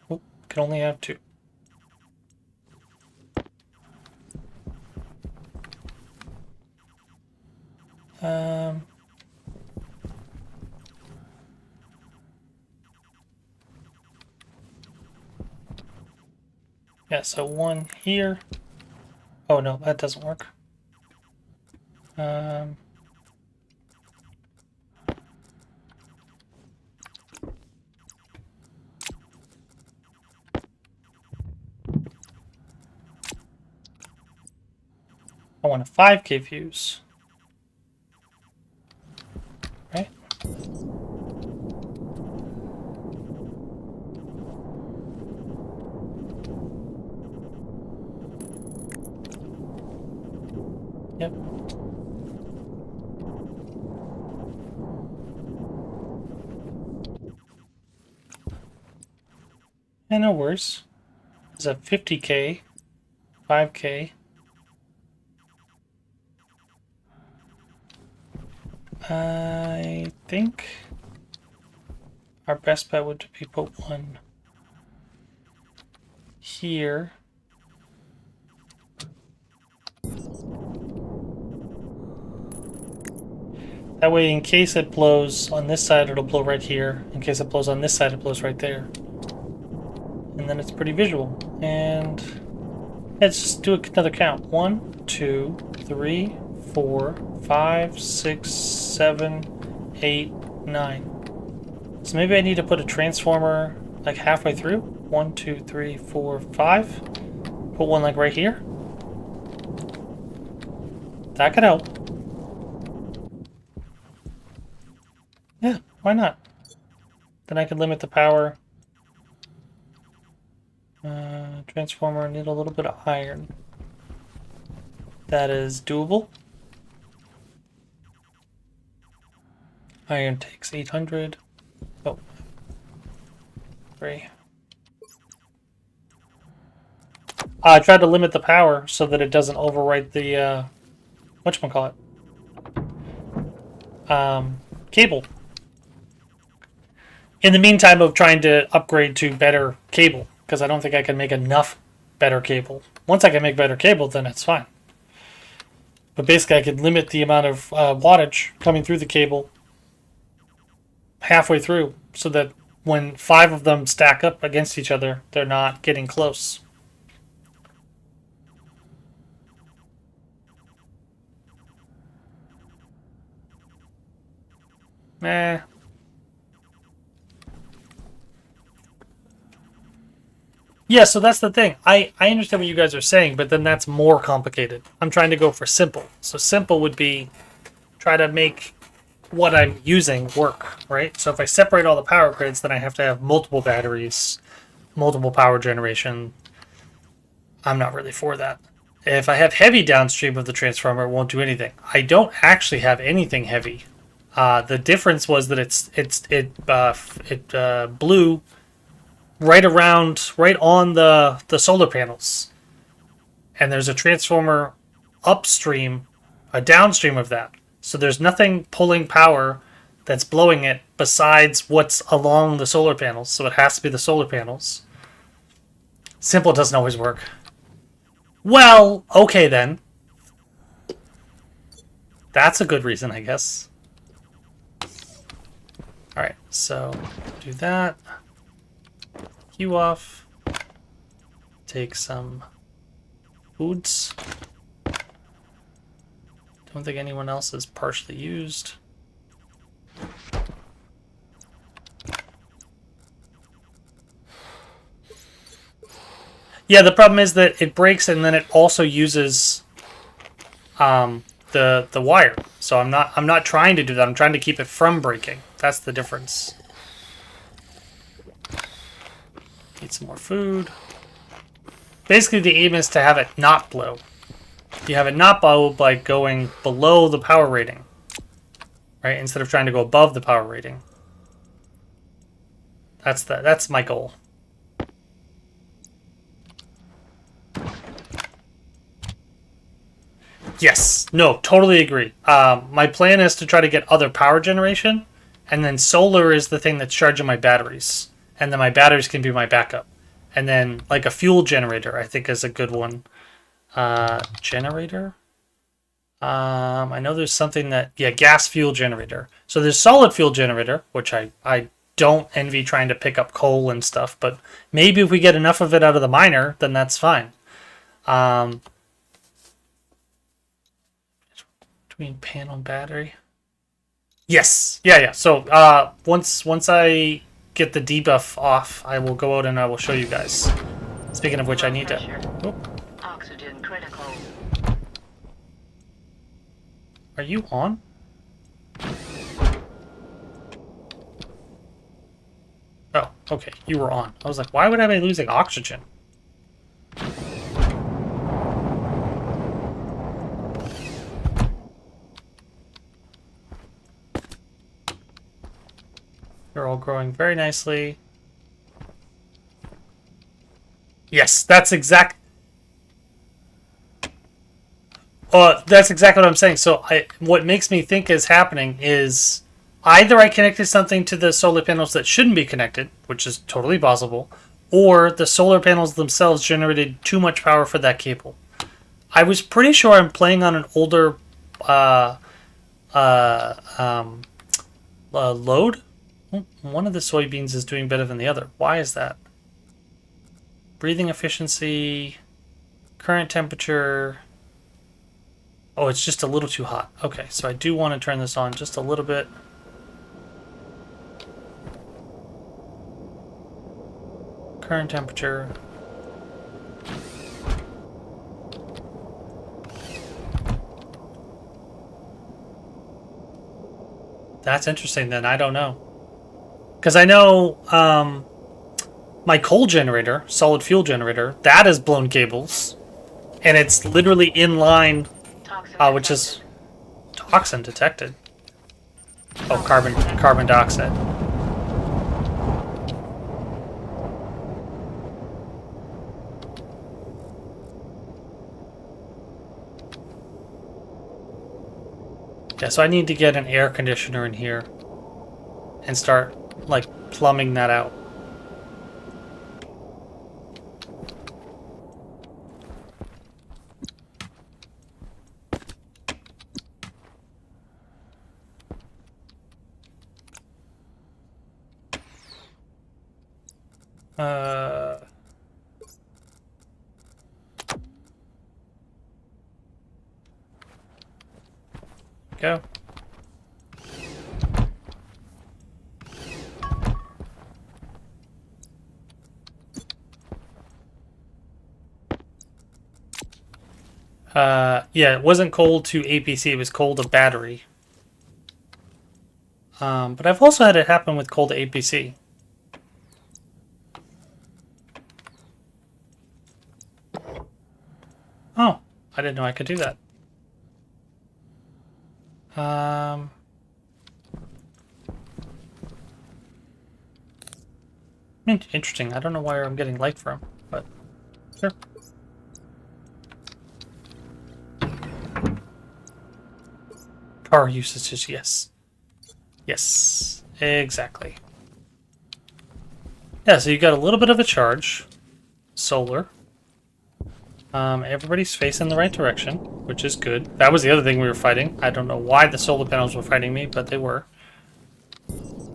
Oh, can only have 2. Yeah, so 1 here. Oh no, that doesn't work. I want a 5K fuse. Right? Yep. Yeah, no worries. There's a 50K, 5K. I think our best bet would be put one here. That way, in case it blows on this side, it'll blow right here. In case it blows on this side, it blows right there. And then it's pretty visual. And let's just do another count. 1, 2, 3, 4, 5, 6, 7, 8, 9. So maybe I need to put a transformer like halfway through. 1, 2, 3, 4, 5. Put one like right here. That could help. Yeah, why not? Then I could limit the power. Transformer, need a little bit of iron. That is doable. Iron takes 800. Oh. 3. I tried to limit the power so that it doesn't overwrite the, whatchamacallit? Cable. In the meantime of trying to upgrade to better cable, because I don't think I can make enough better cable. Once I can make better cable, then it's fine. But basically, I could limit the amount of wattage coming through the cable halfway through, so that when 5 of them stack up against each other, they're not getting close. Eh. Yeah, so that's the thing. I understand what you guys are saying, but then that's more complicated. I'm trying to go for simple. So simple would be try to make what I'm using work, right? So if I separate all the power grids, then I have to have multiple batteries, multiple power generation. I'm not really for that. If I have heavy downstream of the transformer, it won't do anything. I don't actually have anything heavy. The difference was that it blew right on the solar panels, and there's a transformer upstream, a downstream of that. So there's nothing pulling power that's blowing it besides what's along the solar panels. So it has to be the solar panels. Simple doesn't always work. Well, okay then. That's a good reason, I guess. Alright, so do that. Q off. Take some foods. Don't think anyone else is partially used. Yeah, the problem is that it breaks and then it also uses the wire. So I'm not trying to do that. I'm trying to keep it from breaking. That's the difference. Need some more food. Basically, the aim is to have it not blow. You have it not blow by going below the power rating, right? Instead of trying to go above the power rating. That's my goal. Yes. No, totally agree. My plan is to try to get other power generation, and then solar is the thing that's charging my batteries. And then my batteries can be my backup. And then, like, a fuel generator, I think, is a good one. Generator? I know there's something that... Yeah, gas fuel generator. So there's solid fuel generator, which I don't envy trying to pick up coal and stuff. But maybe if we get enough of it out of the miner, then that's fine. Between panel and battery. Yes. Yeah. So once I get the debuff off, I will go out and I will show you guys. Speaking of which, I need to... Oh. Oxygen critical. Are you on? Oh, okay. You were on. I was like, why would I be losing oxygen? They're all growing very nicely. Yes, that's exactly what I'm saying. So what makes me think is happening is either I connected something to the solar panels that shouldn't be connected, which is totally possible, or the solar panels themselves generated too much power for that cable. I was pretty sure I'm playing on an older load. One of the soybeans is doing better than the other. Why is that? Breathing efficiency, current temperature. Oh, it's just a little too hot. Okay, so I do want to turn this on just a little bit. Current temperature. That's interesting then. I don't know. Because I know my coal generator, solid fuel generator, that has blown cables. And it's literally in line, which is toxin detected. Oh, carbon dioxide. Yeah, so I need to get an air conditioner in here and start, like, plumbing that out. Go. Yeah, it wasn't cold to APC, it was cold to battery. But I've also had it happen with cold to APC. Oh, I didn't know I could do that. Interesting. I don't know where I'm getting light from, but sure. Power usages, yes. Yes, exactly. Yeah, so you got a little bit of a charge. Solar. Everybody's facing the right direction, which is good. That was the other thing we were fighting. I don't know why the solar panels were fighting me, but they were.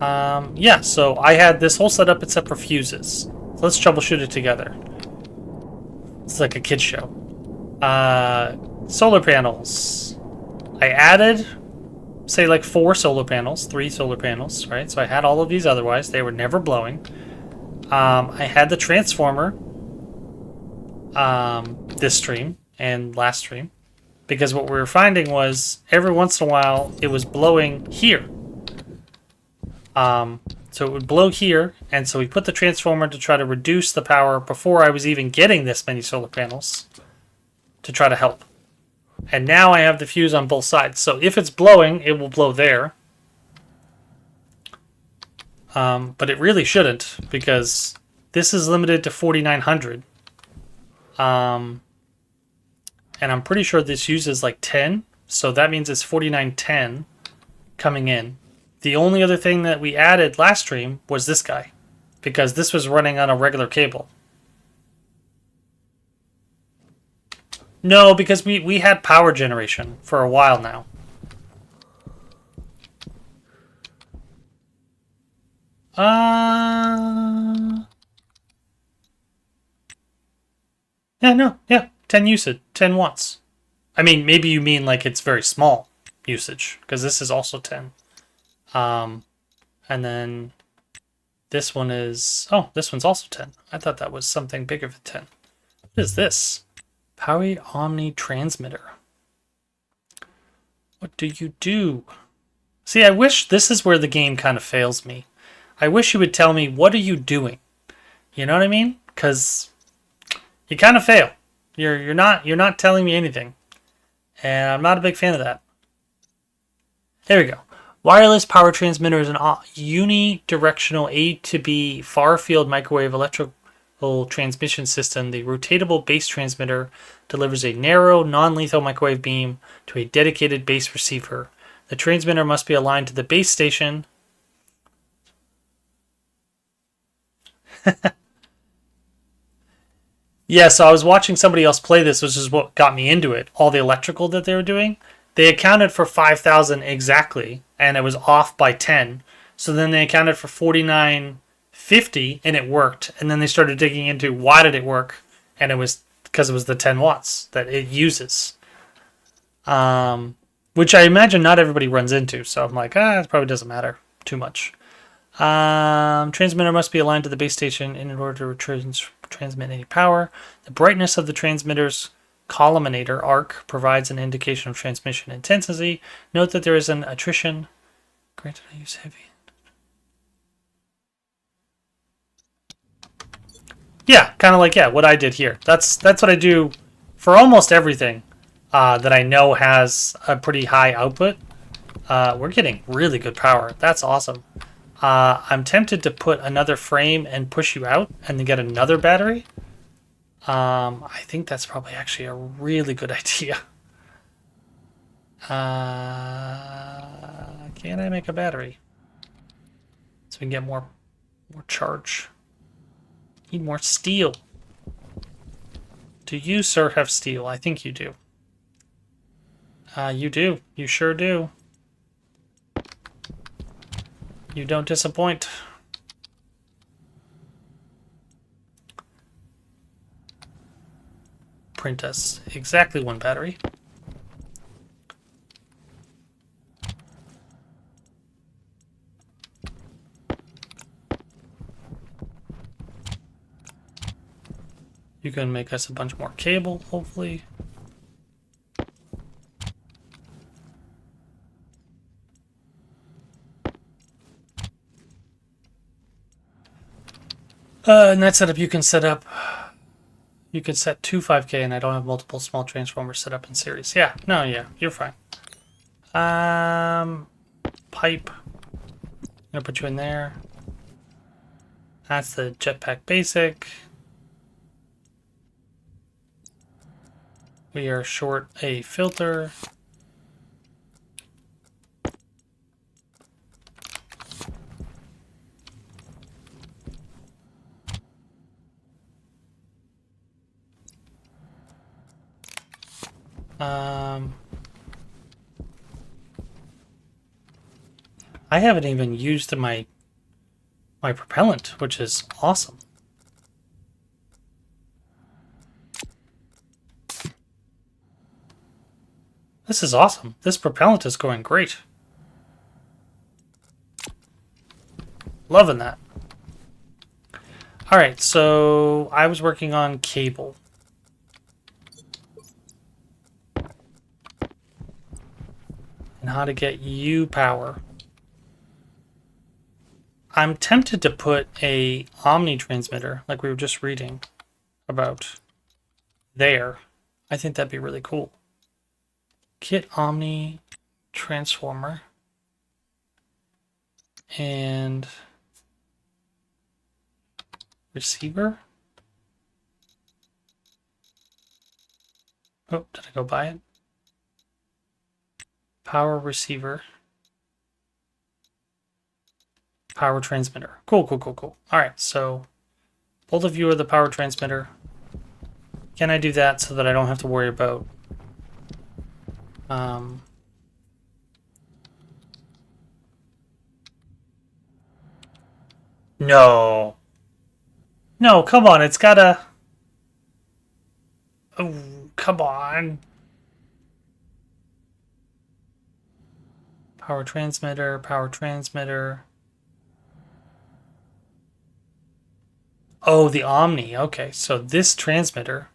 Yeah, so I had this whole setup except for fuses. So let's troubleshoot it together. It's like a kid's show. Solar panels. I added, say, like 4 solar panels, 3 solar panels, right? So I had all of these otherwise. They were never blowing. I had the transformer this stream and last stream, because what we were finding was every once in a while it was blowing here. So it would blow here, and so we put the transformer to try to reduce the power before I was even getting this many solar panels to try to help. And now I have the fuse on both sides, so if it's blowing, it will blow there. But it really shouldn't, because this is limited to 4900. And I'm pretty sure this uses like 10, so that means it's 4910 coming in. The only other thing that we added last stream was this guy, because this was running on a regular cable. No, because we had power generation for a while now. Yeah, no, yeah, 10 usage, 10 watts. I mean, maybe you mean like it's very small usage, because this is also 10. And then this one is, oh, this one's also 10. I thought that was something bigger than 10. What is this? Powah Omni Transmitter. What do you do? See, I wish this is where the game kind of fails me. I wish you would tell me, what are you doing? You know what I mean? Because you kind of fail. You're not telling me anything. And I'm not a big fan of that. There we go. Wireless power transmitter is an unidirectional A to B far-field microwave electrical transmission system. The rotatable base transmitter delivers a narrow, non-lethal microwave beam to a dedicated base receiver. The transmitter must be aligned to the base station. Yeah, so I was watching somebody else play this, which is what got me into it. All the electrical that they were doing. They accounted for 5,000 exactly, and it was off by 10. So then they accounted for 4950, and it worked. And then they started digging into why did it work, and it was because it was the 10 watts that it uses. Which I imagine not everybody runs into. So I'm like, it probably doesn't matter too much. Transmitter must be aligned to the base station in order to transmit any power. The brightness of the transmitter's collimator arc provides an indication of transmission intensity. Note that there is an attrition. Granted, I use heavy. Yeah, kind of like what I did here. That's what I do for almost everything that I know has a pretty high output. We're getting really good power. That's awesome. I'm tempted to put another frame and push you out and then get another battery. I think that's probably actually a really good idea. Can I make a battery? So we can get more charge. Need more steel. Do you, sir, have steel? I think you do. You do. You sure do. You don't disappoint. Print us exactly one battery. You can make us a bunch more cable, hopefully. In that setup, you can set 2 5K, and I don't have multiple small transformers set up in series. Yeah, no, yeah, you're fine. Pipe. I'm gonna put you in there. That's the jetpack basic. We are short a filter. I haven't even used my propellant, which is awesome. This is awesome. This propellant is going great. Loving that. Alright, so I was working on cable. And how to get you power. I'm tempted to put a Omni transmitter, like we were just reading about, there. I think that'd be really cool. Kit Omni transformer. And receiver. Oh, did I go by it? Power receiver. Power transmitter. Cool, cool, cool, cool. All right, so both of you are the power transmitter. Can I do that so that I don't have to worry about no. No, come on, it's gotta... Oh, come on. Power transmitter, power transmitter. Oh, the Omni. Okay, so this transmitter.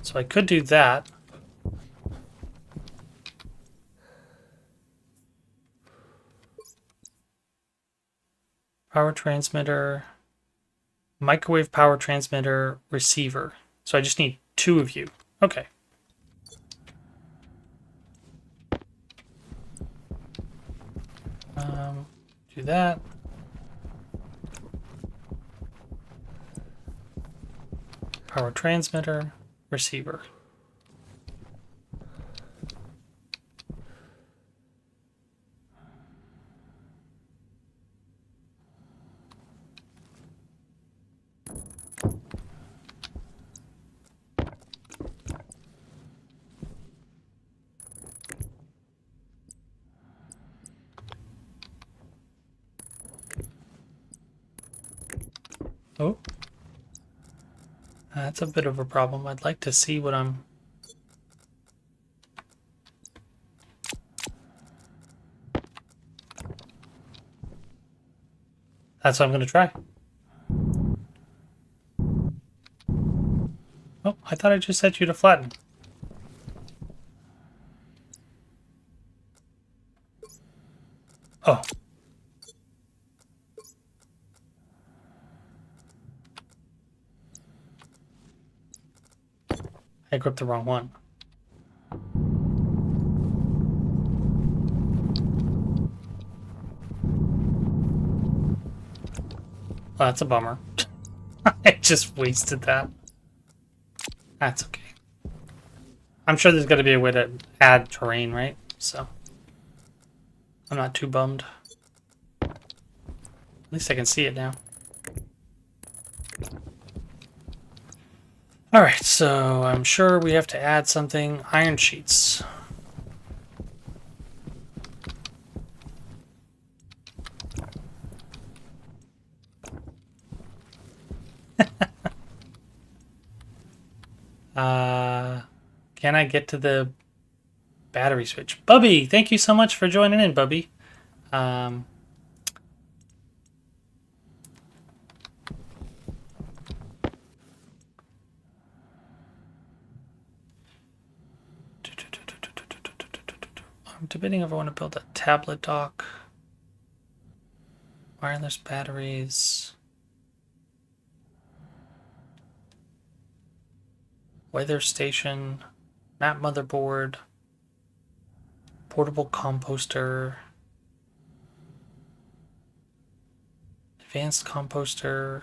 So I could do that. Power transmitter, microwave power transmitter, receiver. So I just need 2 of you. Okay. Do that. Power transmitter, receiver. Oh. That's a bit of a problem. I'd like to see what I'm... That's what I'm going to try. Oh, I thought I just set you to flatten. Oh. I gripped the wrong one. Well, that's a bummer. I just wasted that. That's okay. I'm sure there's got to be a way to add terrain, right? So I'm not too bummed. At least I can see it now. Alright, so I'm sure we have to add something. Iron sheets. Can I get to the battery switch? Bubby, thank you so much for joining in, Bubby. I'm debating if I want to build a tablet dock. Wireless batteries. Weather station. Map motherboard. Portable composter. Advanced composter.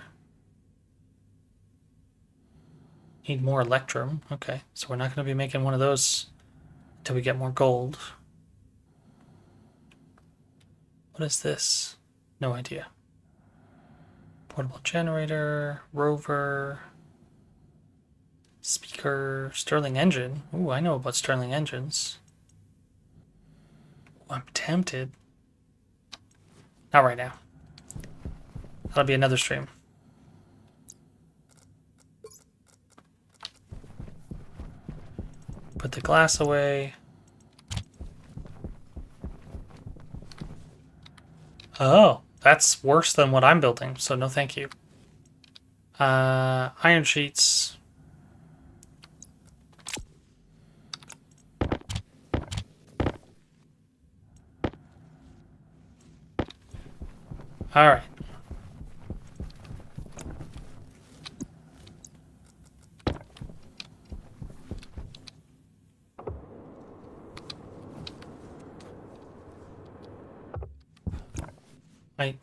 Need more electrum. Okay, so we're not going to be making one of those until we get more gold. What is this? No idea. Portable generator, rover, speaker, Stirling engine. Ooh, I know about Stirling engines. Ooh, I'm tempted. Not right now. That'll be another stream. Put the glass away. Oh, that's worse than what I'm building, so no thank you. Iron sheets. All right.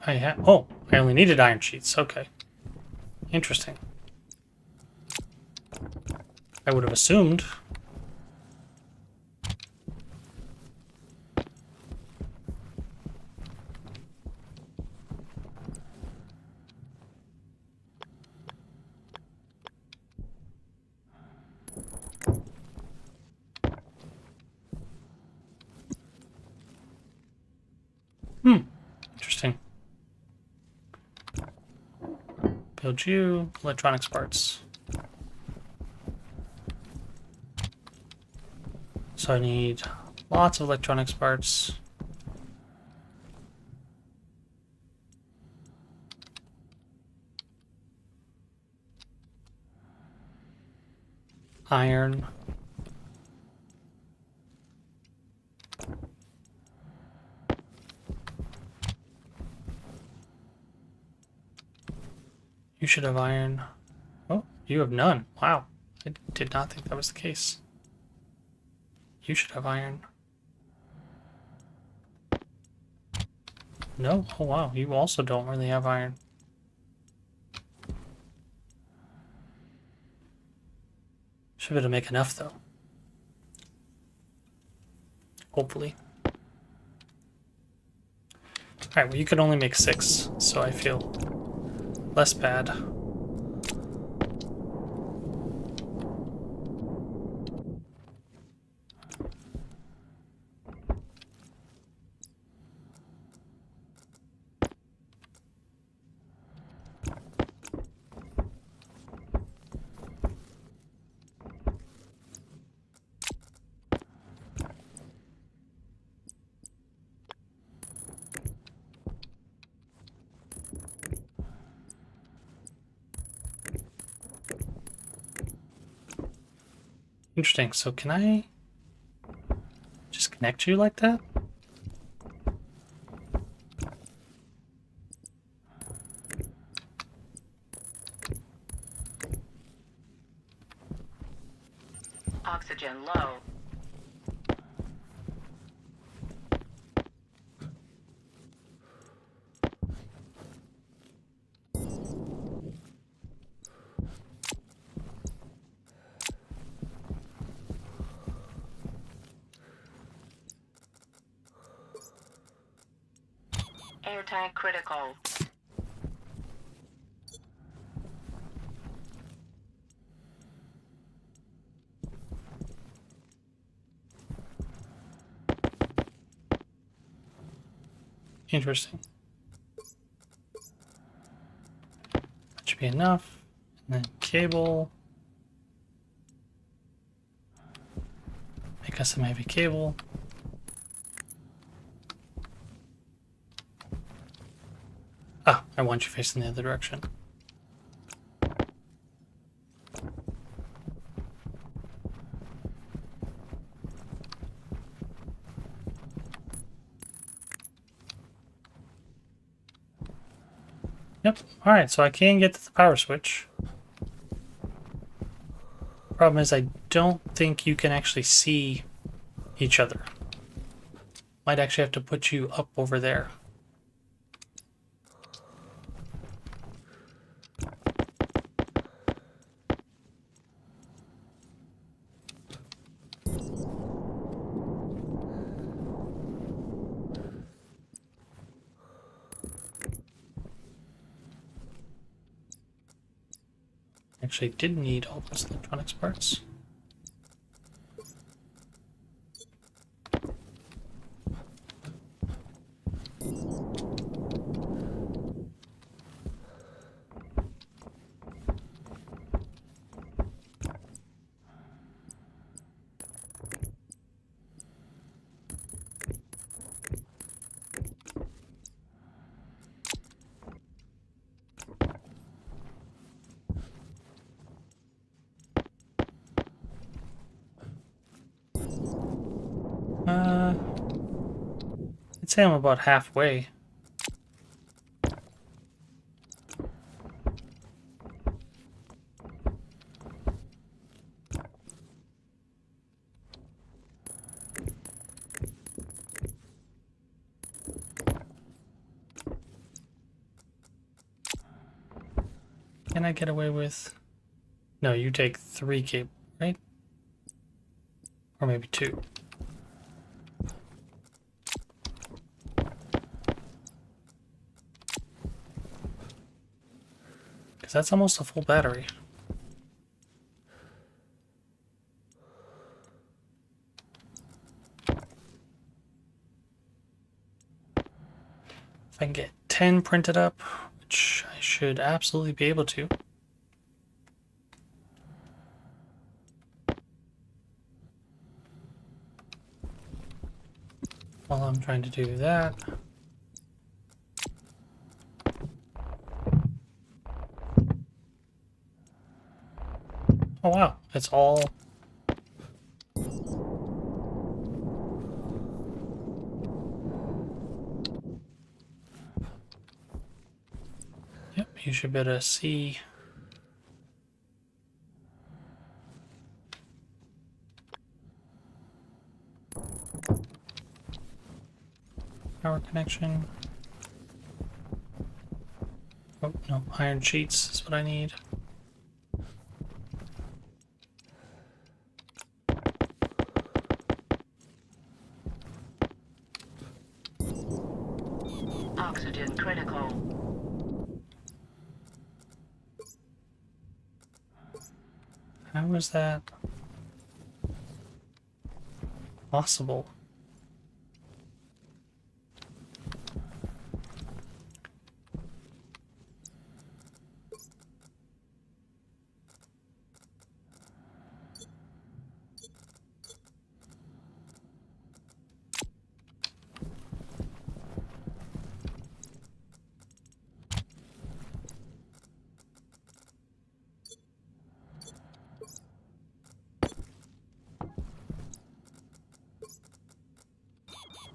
I have. Oh, I only needed iron sheets. Okay. Interesting. I would have assumed. Interesting. Build you electronics parts. So I need lots of electronics parts. Iron. You should have iron. Oh, you have none. Wow. I did not think that was the case. You should have iron. No? Oh, wow. You also don't really have iron. Should be able to make enough, though. Hopefully. Alright, well, you can only make 6, so I feel less bad. Interesting. So can I just connect you like that? Oxygen low. Air tank critical. Interesting. That should be enough. And then cable. Make us some heavy cable. Ah, I want you facing the other direction. Yep. Alright, so I can get to the power switch. Problem is I don't think you can actually see each other. Might actually have to put you up over there. Actually did need all those electronics parts. I'd say I'm about halfway. Can I get away with... No, you take 3 cable, right? Or maybe 2. Because that's almost a full battery. If I can get 10 printed up, which I should absolutely be able to. While I'm trying to do that. Oh wow, it's all... Yep, you should be able to see... Power connection. Oh, no, iron sheets is what I need. Oxygen critical. How is that possible?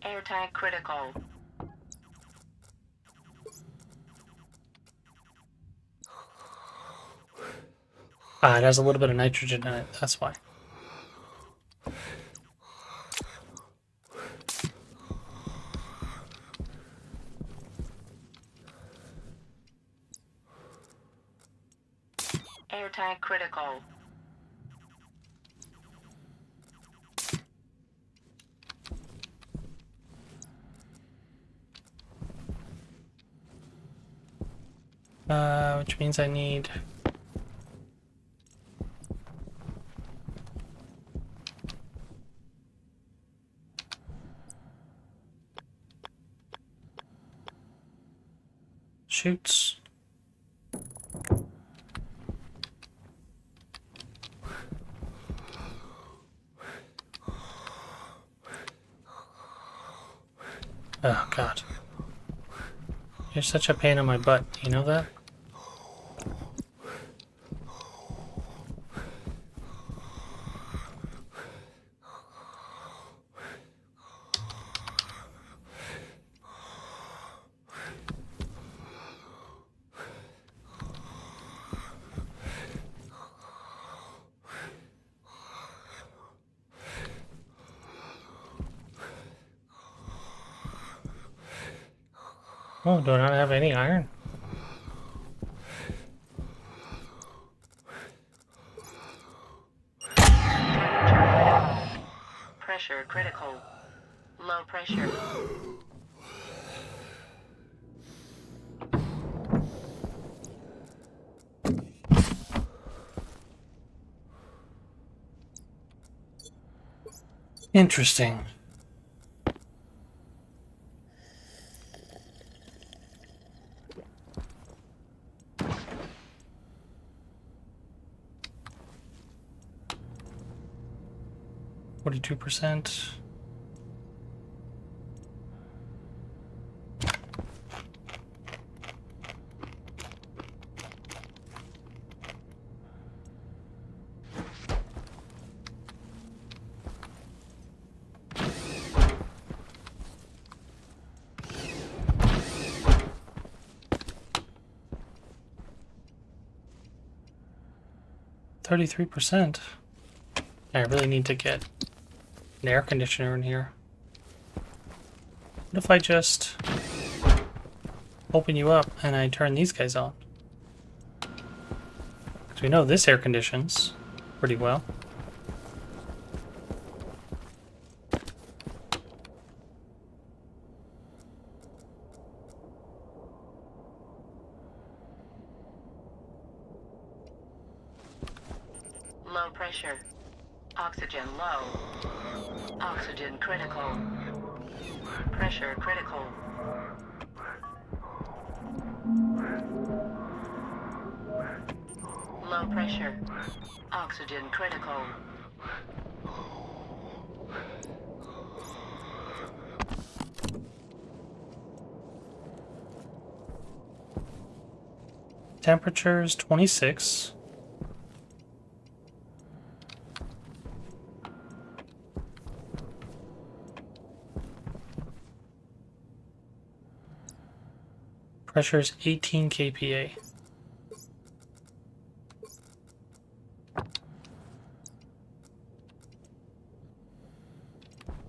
Air tank critical. Ah, it has a little bit of nitrogen in it, that's why. Air tank critical. Which means I need chutes. Oh God. You're such a pain in my butt, you know that? Oh, do I not have any iron? Pressure critical. Low pressure. Interesting. %. 33%. I really need to get an air conditioner in here. What if I just open you up and I turn these guys on? Because we know this air conditions pretty well. Low pressure. Oxygen low. Oxygen critical. Pressure critical. Low pressure. Oxygen critical. Temperature's 26. Pressure's 18 kPa.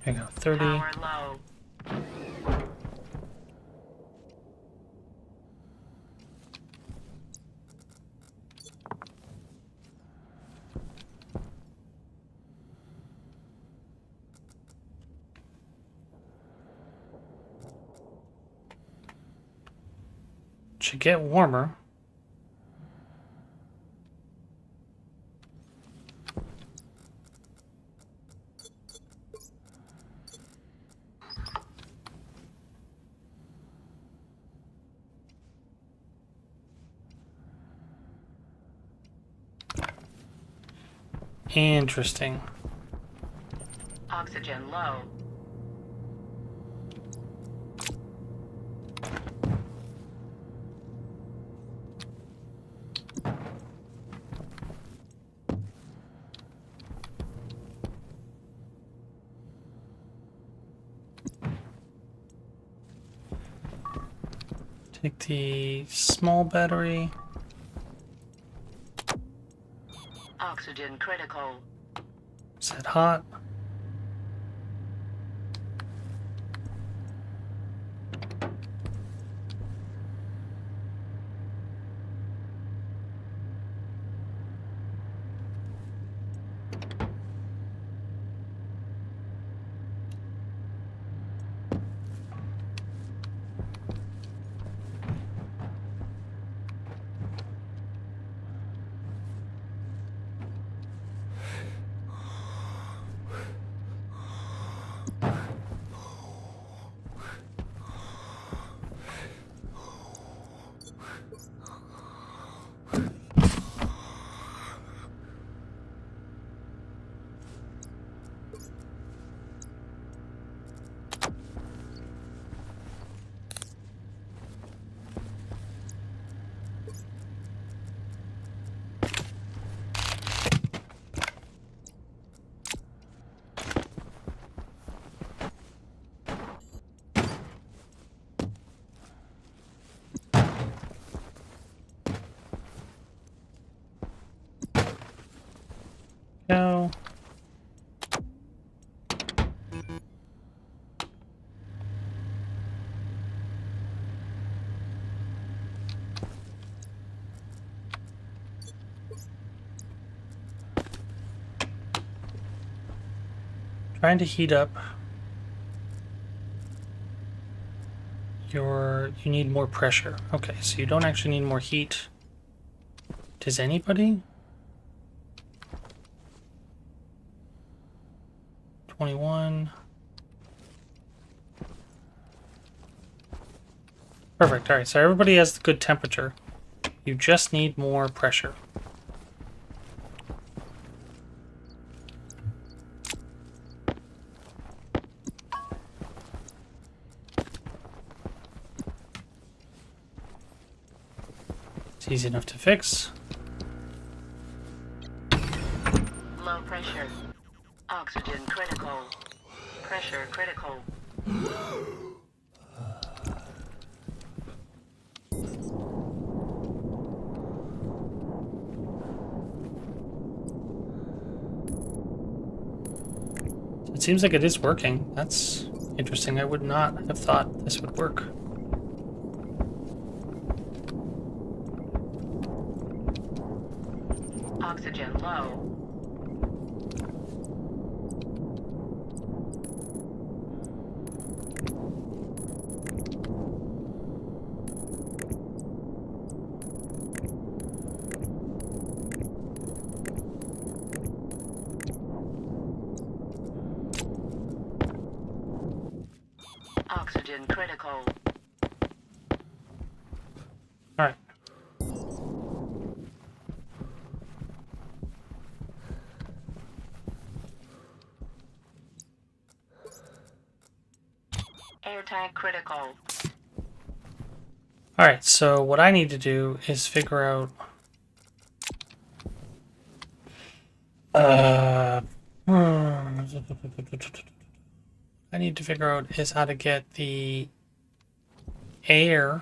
There you go, 30. Power low. Should get warmer. Interesting. Oxygen low. Take the small battery. Oxygen critical. Set hot. Go. Trying to heat up you need more pressure. Okay, so you don't actually need more heat. Does anybody? 21. Perfect. All right, so everybody has the good temperature. You just need more pressure. It's easy enough to fix. Low pressure. Oxygen critical. Pressure critical. It seems like it is working. That's interesting. I would not have thought this would work. Oxygen low. Oxygen critical. All right. Air tank critical. All right, so what I need to do is figure out I need to figure out is how to get the air.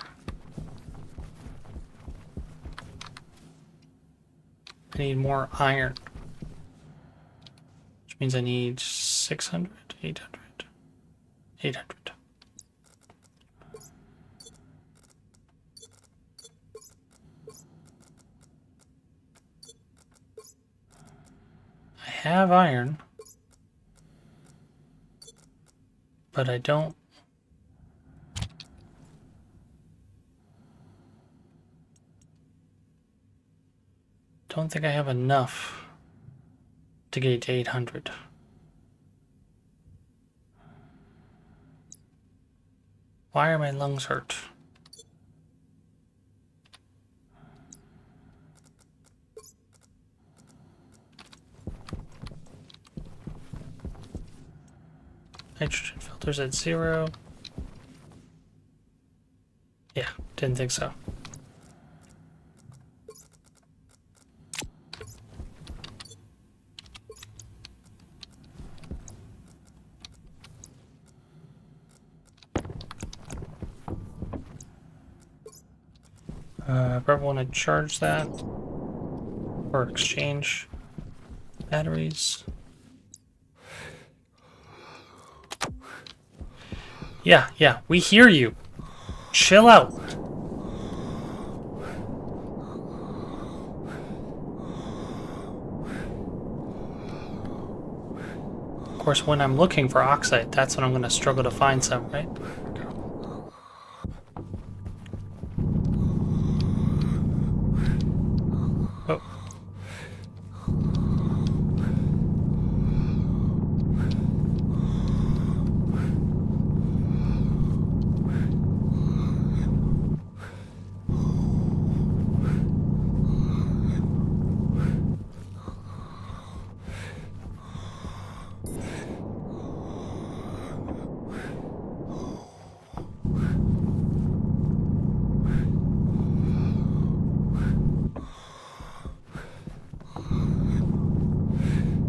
I need more iron, which means I need 600, 800, 800. I have iron, but I don't think I have enough to get to 800. Why are my lungs hurt? Nitrogen filters at 0. Yeah, didn't think so. Probably want to charge that or exchange batteries. Yeah, we hear you. Chill out. Of course, when I'm looking for oxide, that's when I'm going to struggle to find some, right? Oh.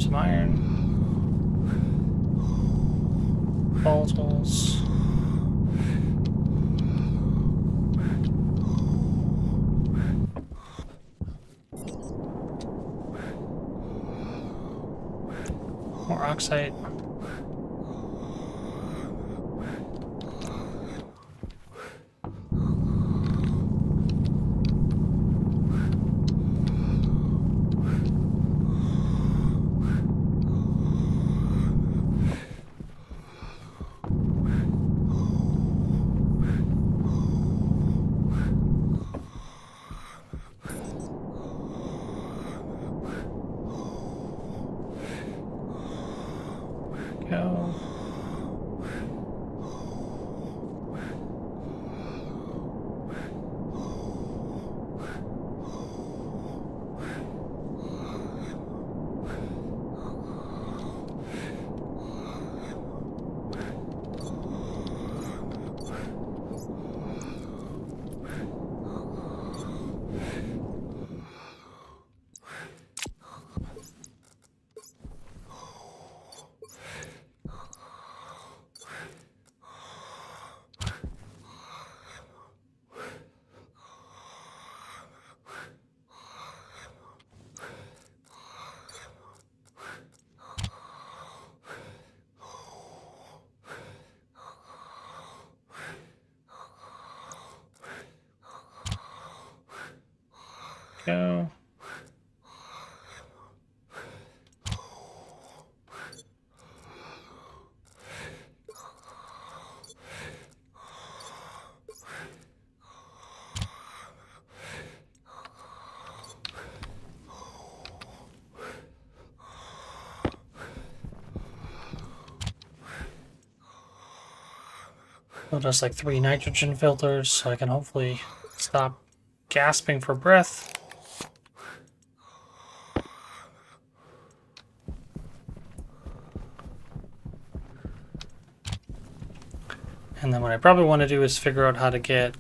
Some iron. Volatiles. More oxide. Go. Go. So just like 3 nitrogen filters, so I can hopefully stop gasping for breath. And then what I probably want to do is figure out how to get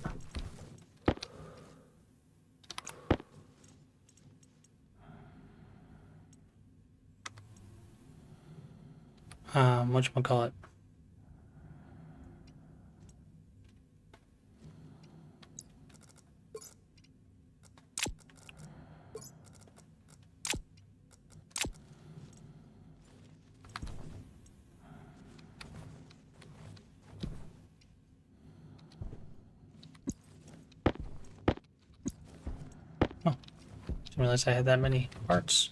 whatchamacallit. Oh, didn't realize I had that many parts.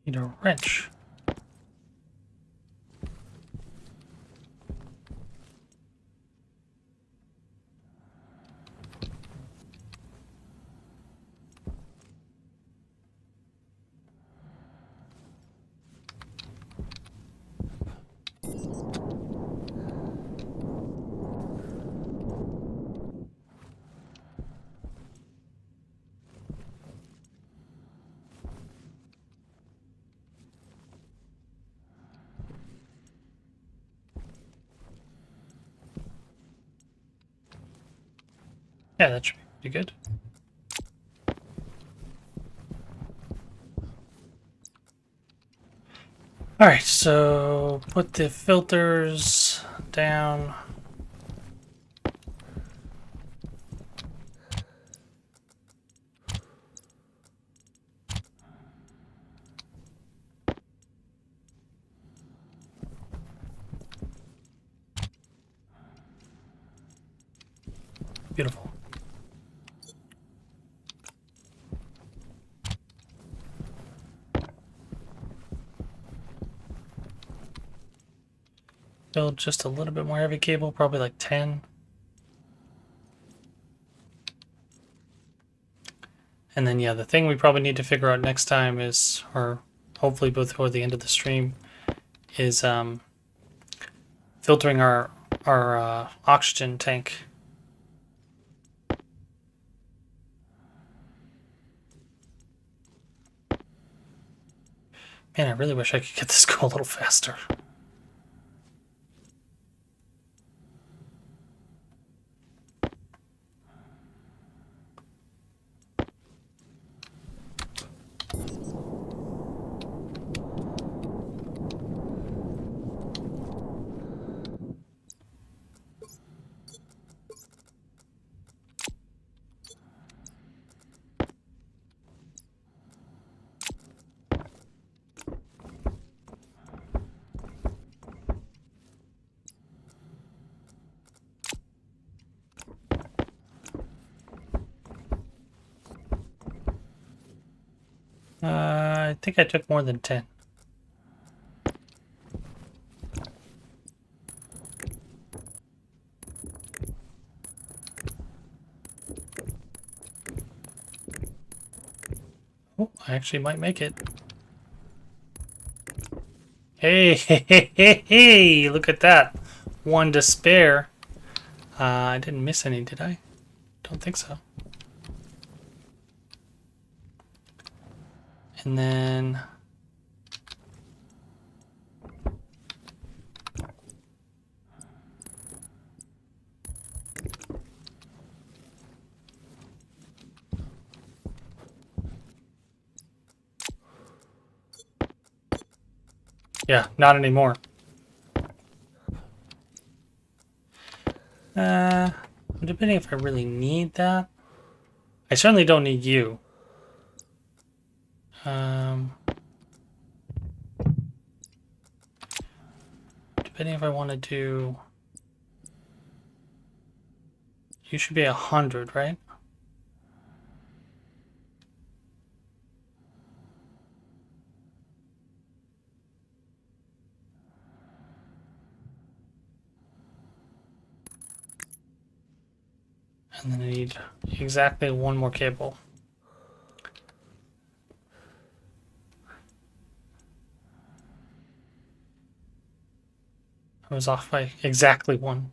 Need a wrench. Yeah, that should be pretty good. Alright, so put the filters down. Beautiful. Build just a little bit more heavy cable, probably like 10. And then, yeah, the thing we probably need to figure out next time is, or hopefully before the end of the stream, is filtering our oxygen tank. Man, I really wish I could get this go a little faster. think I took more than 10. Oh, I actually might make it. Hey, hey, hey, hey, hey, look at that. One to spare. I didn't miss any, did I? Don't think so. And then... yeah, not anymore. Depending if I really need that. I certainly don't need you. Depending if I want to do... You should be 100, right? And then I need exactly one more cable. I was off by exactly one.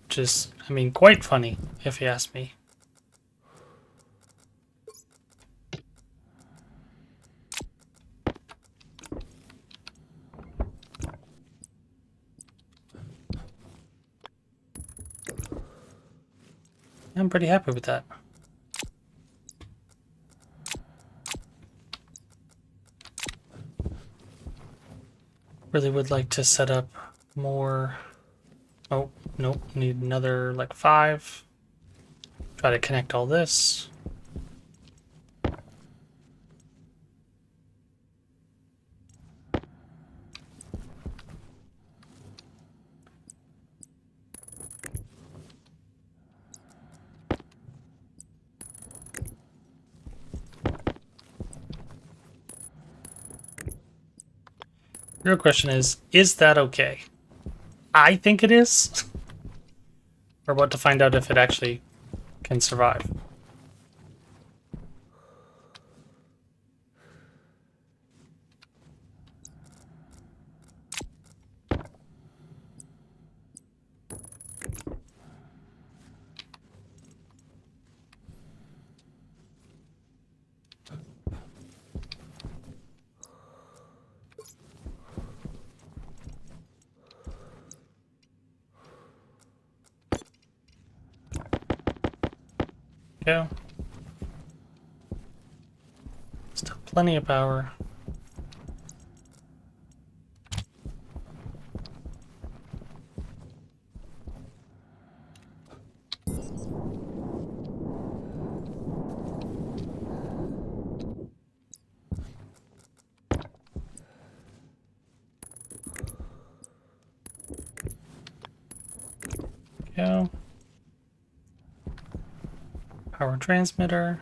Which is, I mean, quite funny, if you ask me. I'm pretty happy with that. Really would like to set up more... Oh, nope, need another like 5. Try to connect all this. Real question is that okay? I think it is. We're about to find out if it actually can survive. Go. Still plenty of power. Go. Power transmitter.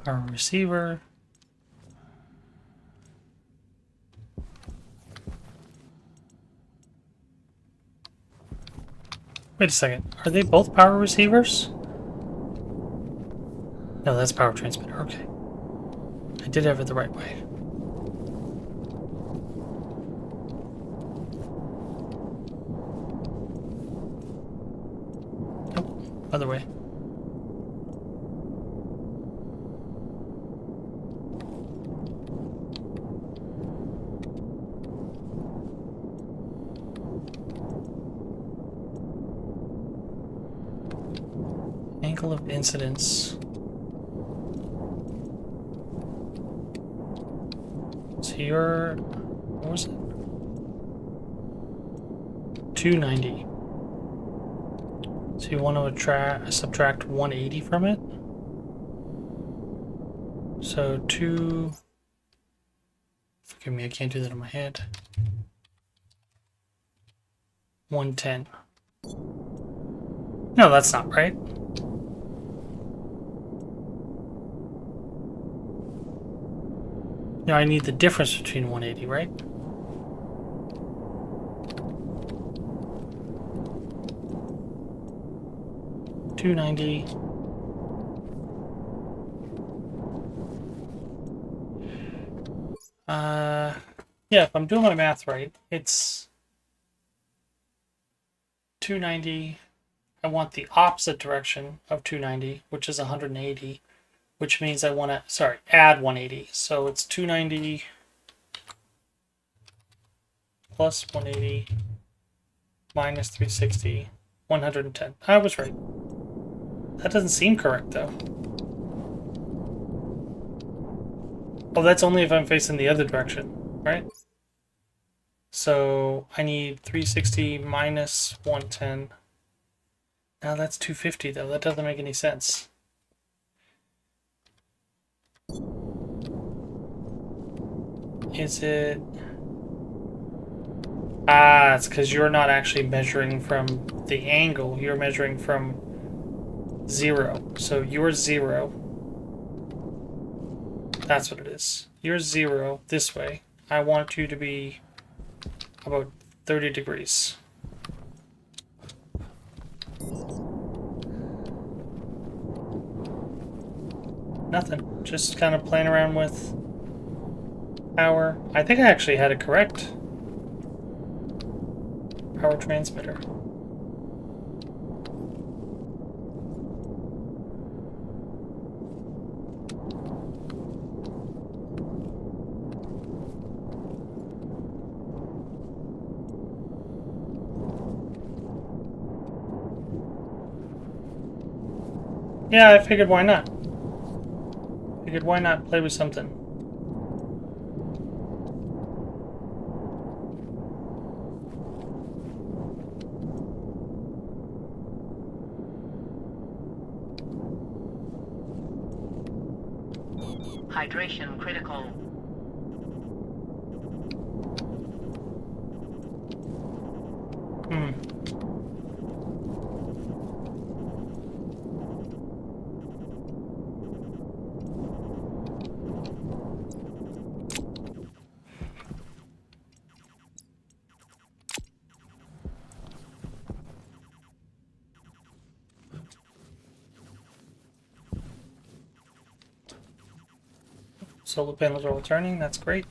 Power receiver. Wait a second. Are they both power receivers? No, that's power transmitter. Okay. I did have it the right way. Nope. Other way. Angle of incidence. So you're... what was it? 290. So you want to subtract 180 from it. So 2. Forgive me, I can't do that in my head. 110. No, that's not right. No, I need the difference between 180, right? $290. Yeah, if I'm doing my math right, it's 290. I want the opposite direction of 290, which is 180, which means I want to, add 180. So it's 290 plus 180 minus 360, 110. I was right. That doesn't seem correct, though. Oh, that's only if I'm facing the other direction, right? So I need 360 minus 110. Now that's 250, though. That doesn't make any sense. Is it... Ah, it's because you're not actually measuring from the angle. You're measuring from 0. So you're 0. That's what it is. You're 0 this way. I want you to be about 30 degrees. Nothing. Just kind of playing around with power. I think I actually had it correct. Power transmitter. Yeah, I figured why not. Figured why not play with something. Hydration critical. Solar panels are all turning. That's great.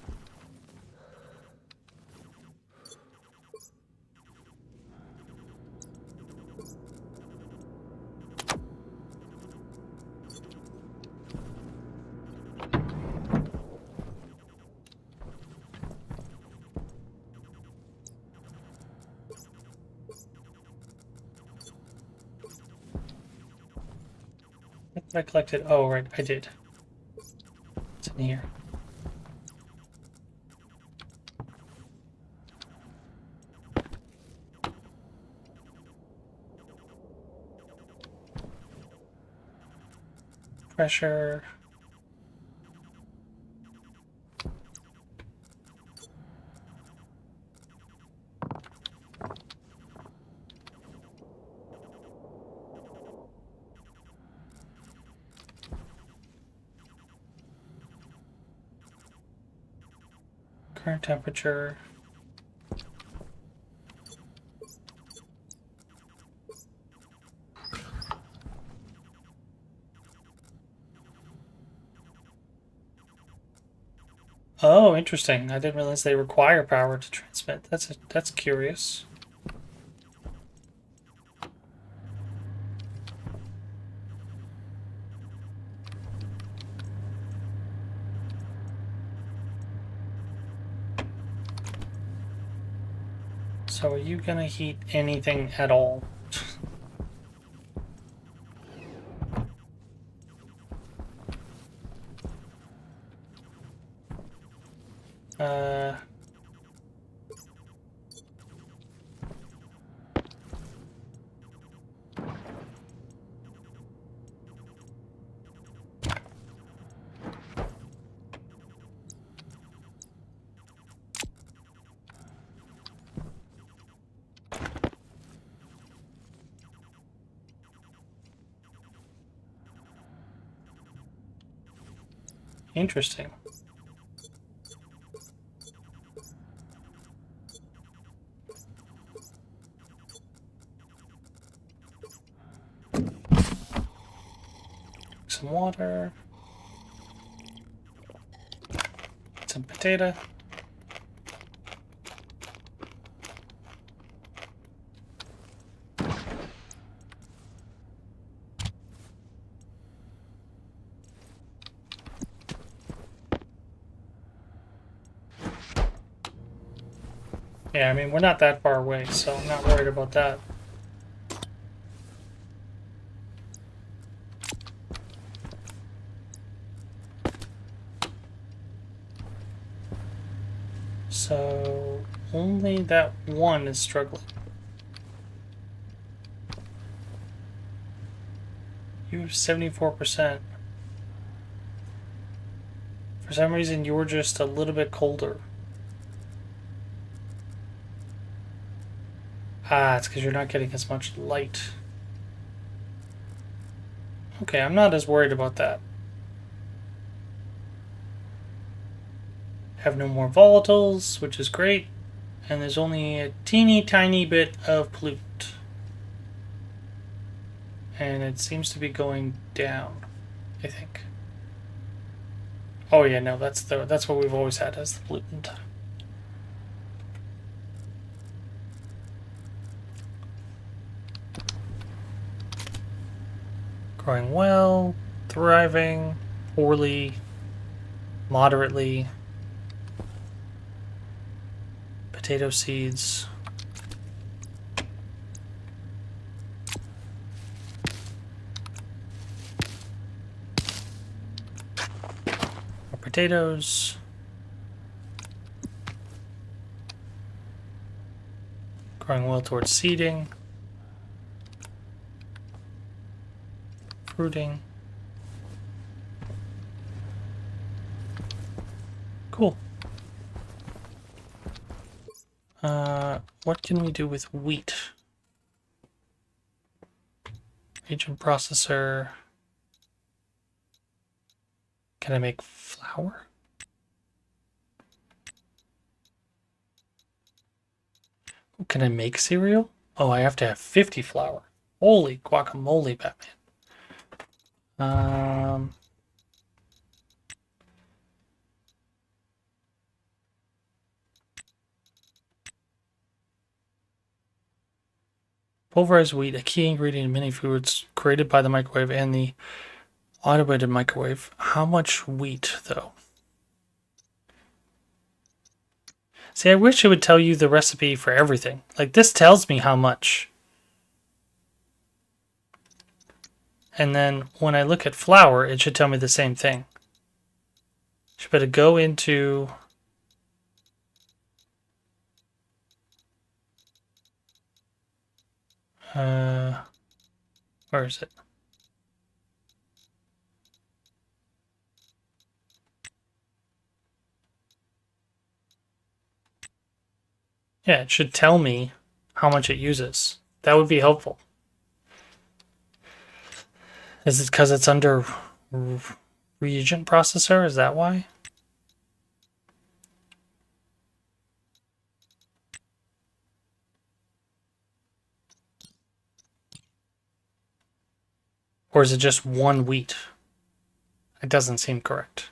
I collected. Oh, right, I did. It's in here. Pressure. Current temperature. Oh, interesting. I didn't realize they require power to transmit. That's curious. So are you gonna heat anything at all? Interesting. Some water. Some potato. Yeah, I mean, we're not that far away, so I'm not worried about that. So, only that one is struggling. You have 74%. For some reason, you're just a little bit colder. Ah, it's because you're not getting as much light. Okay, I'm not as worried about that. Have no more volatiles, which is great. And there's only a teeny tiny bit of pollutant. And it seems to be going down, I think. Oh yeah, no, that's what we've always had as the pollutant. Growing well, thriving, poorly, moderately. Potato seeds. More potatoes. Growing well towards seeding. Fruiting. Cool. What can we do with wheat? Agent processor. Can I make flour? Oh, can I make cereal? Oh, I have to have 50 flour. Holy guacamole, Batman. Pulverized wheat, a key ingredient in many foods created by the microwave and the automated microwave. How much wheat, though? See, I wish it would tell you the recipe for everything. Like, this tells me how much. And then when I look at flour, it should tell me the same thing. Should better go into... where is it? Yeah, it should tell me how much it uses. That would be helpful. Is it because it's under reagent processor? Is that why? Or is it just one wheat? It doesn't seem correct.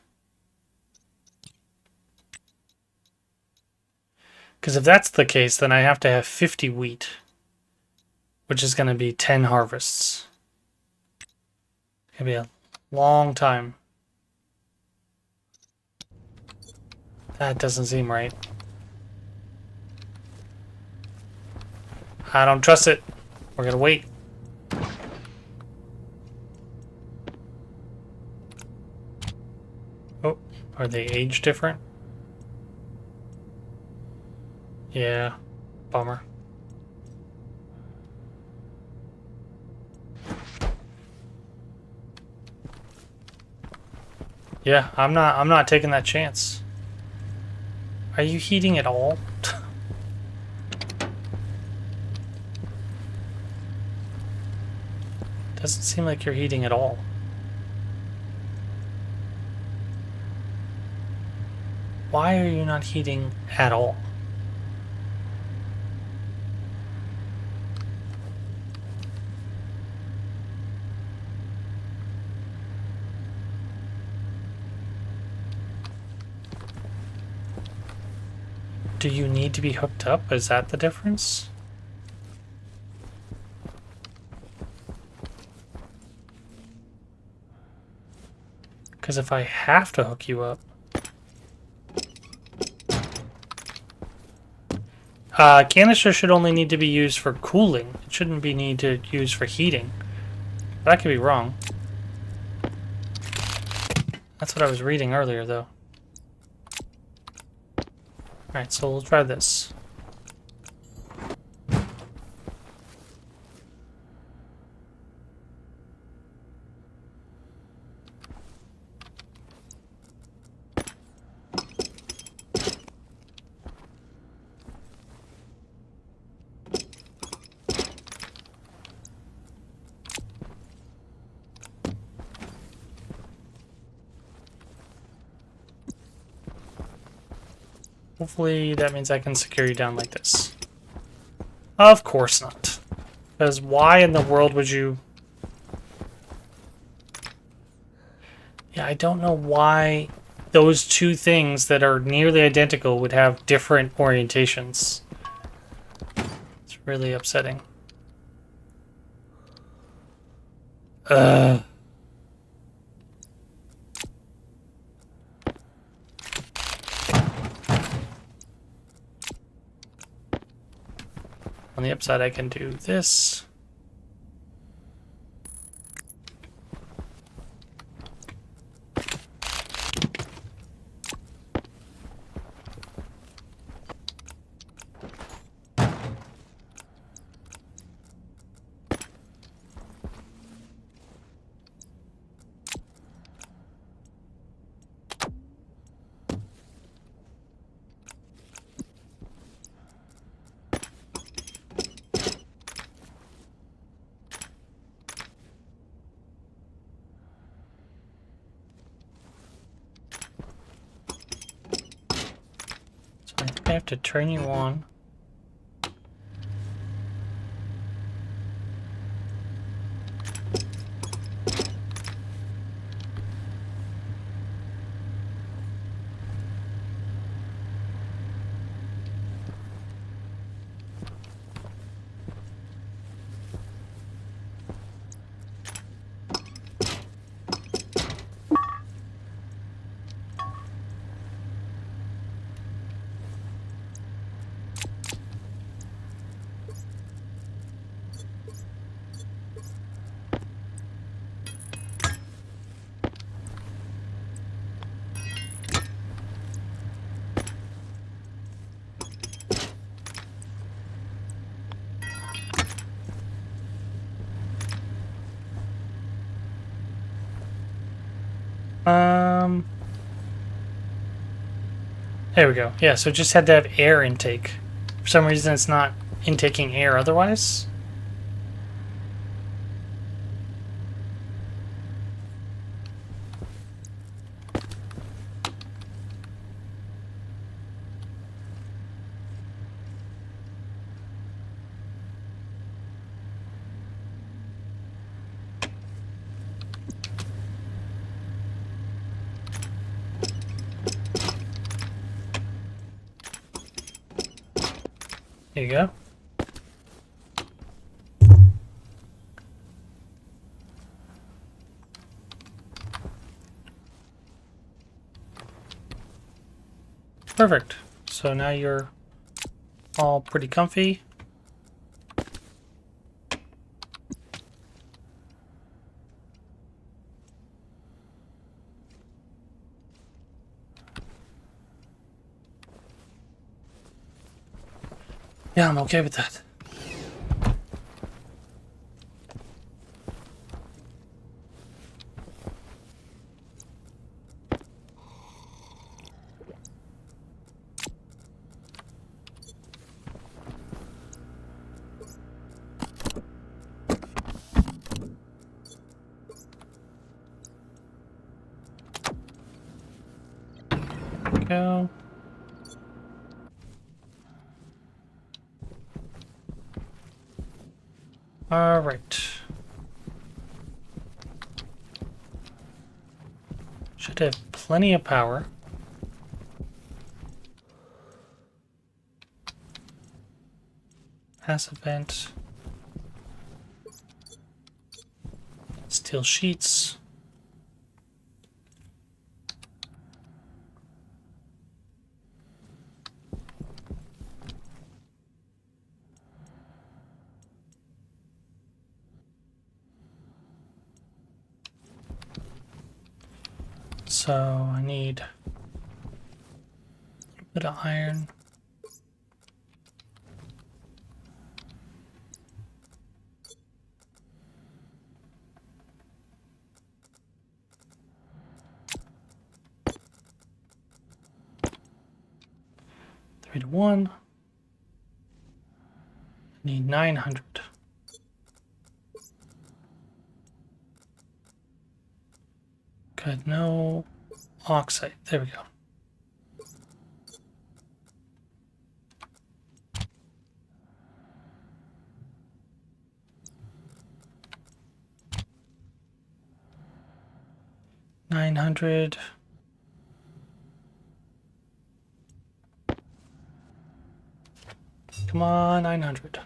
Because if that's the case, then I have to have 50 wheat, which is going to be 10 harvests. It's going to be a long time. That doesn't seem right. I don't trust it. We're going to wait. Oh, are they age different? Yeah, bummer. Yeah, I'm not taking that chance. Are you heating at all? Doesn't seem like you're heating at all. why are you not heating at all? Do you need to be hooked up? Is that the difference? Because if I have to hook you up... canister should only need to be used for cooling. It shouldn't be need to use for heating. That could be wrong. That's what I was reading earlier, though. Alright, so we'll try this. Hopefully that means I can secure you down like this. Of course not. Because why in the world would you... Yeah, I don't know why those two things that are nearly identical would have different orientations. It's really upsetting. On the upside, I can do this. I think I have to turn you on. There we go. Yeah, so it just had to have air intake. For some reason, it's not intaking air otherwise. There you go. Perfect. So now you're all pretty comfy. Yeah, I'm okay with that. Go. All right. Should have plenty of power. Passive vent. Steel sheets. So I need a little bit of iron. Three to one. I need 900. Good, no oxide. There we go. $900. Come on, 900.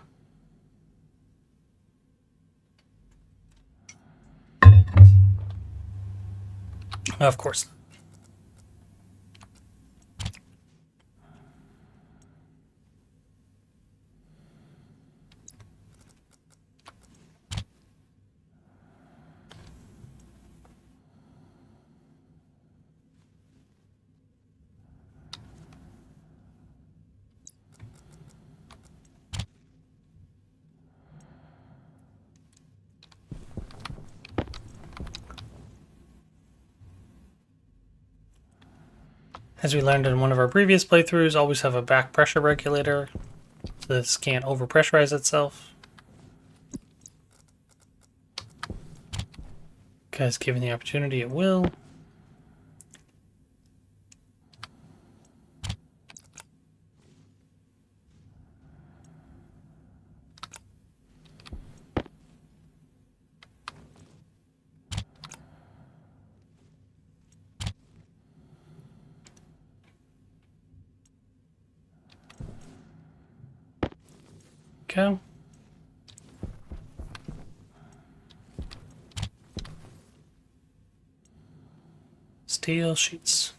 Of course. As we learned in one of our previous playthroughs, always have a back pressure regulator so this can't overpressurize itself. Because given the opportunity, it will. Okay. Steel sheets.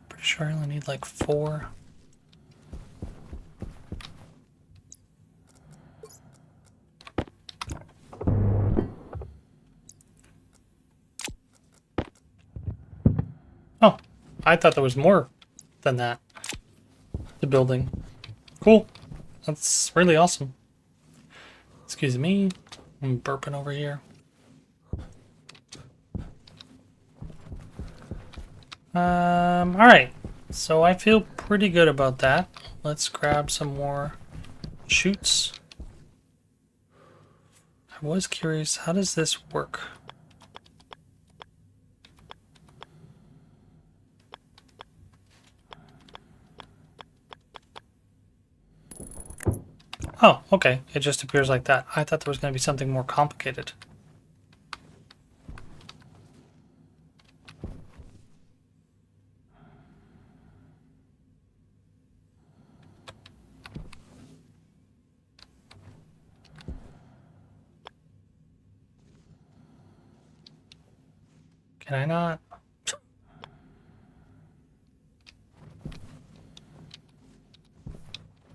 Pretty sure I only need like 4. Oh, I thought there was more than that. The building. Cool. That's really awesome. Excuse me. I'm burping over here. Alright. So I feel pretty good about that. Let's grab some more chutes. I was curious, how does this work? Oh, okay. It just appears like that. I thought there was going to be something more complicated. Can I not?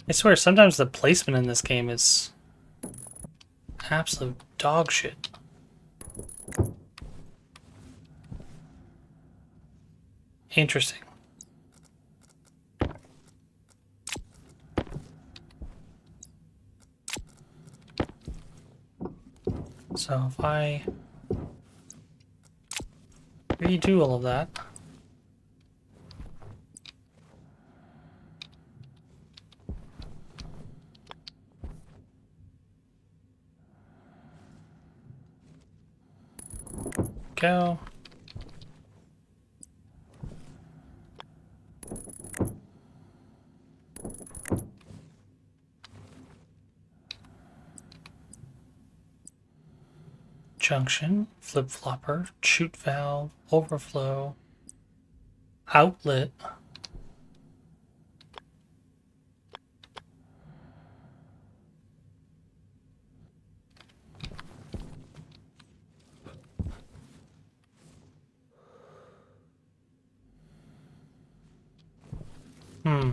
I swear, sometimes the placement in this game is absolute dog shit. Interesting. So if I redo all of that, go. Junction, flip-flopper, chute valve, overflow, outlet. Hmm.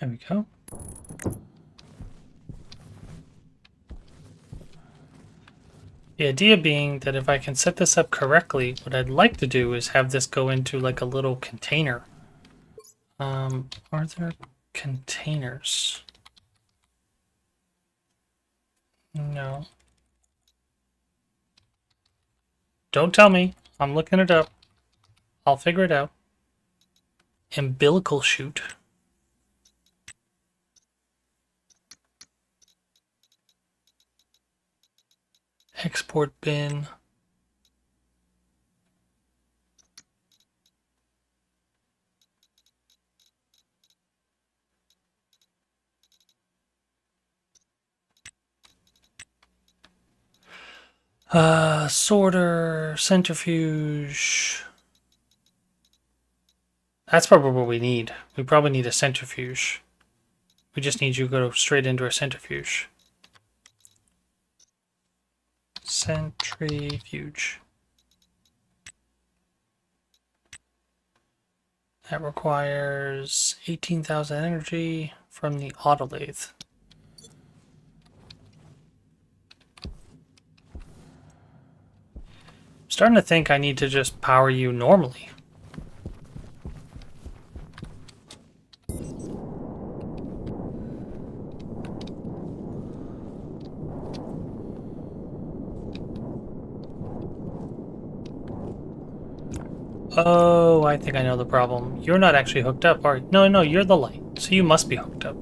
There we go. The idea being that if I can set this up correctly, what I'd like to do is have this go into like a little container. Are there containers? No. Don't tell me. I'm looking it up. I'll figure it out. Umbilical chute. Export bin. Sorter, centrifuge. That's probably what we need. We probably need a centrifuge. We just need you to go straight into a centrifuge. Centrifuge. That requires 18,000 energy from the autolathe. I'm starting to think I need to just power you normally. Oh, I think I know the problem. You're not actually hooked up, are you? No, no, you're the light, so you must be hooked up.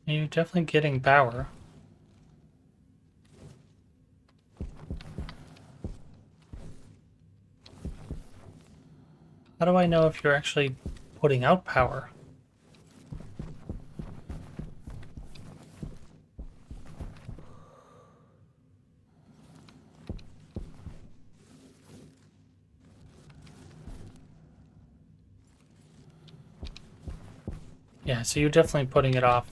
You're definitely getting power. How do I know if you're actually putting out power? Yeah, so you're definitely putting it off.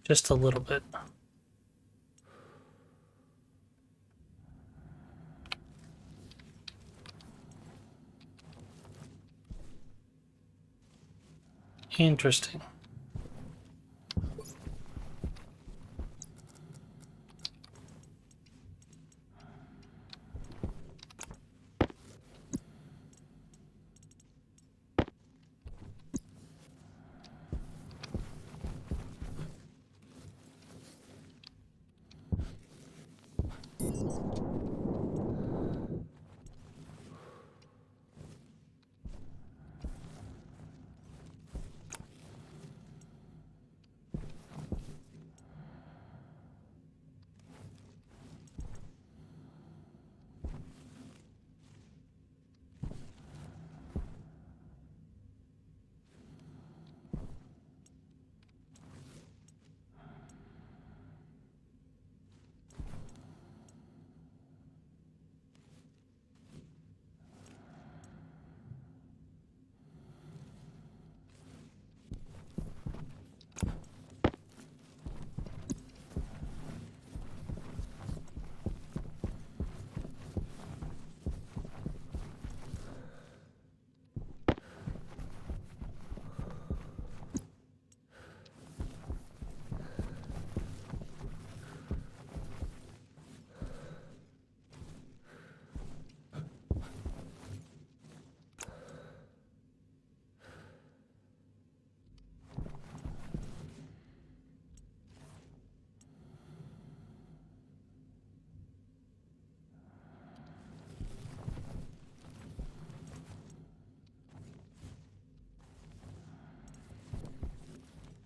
Just a little bit. Interesting.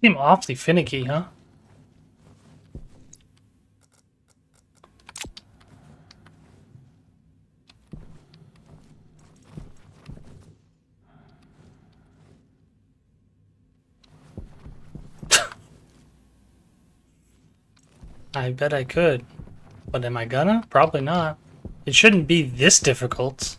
Seem awfully finicky, huh? I bet I could. But am I gonna? Probably not. It shouldn't be this difficult.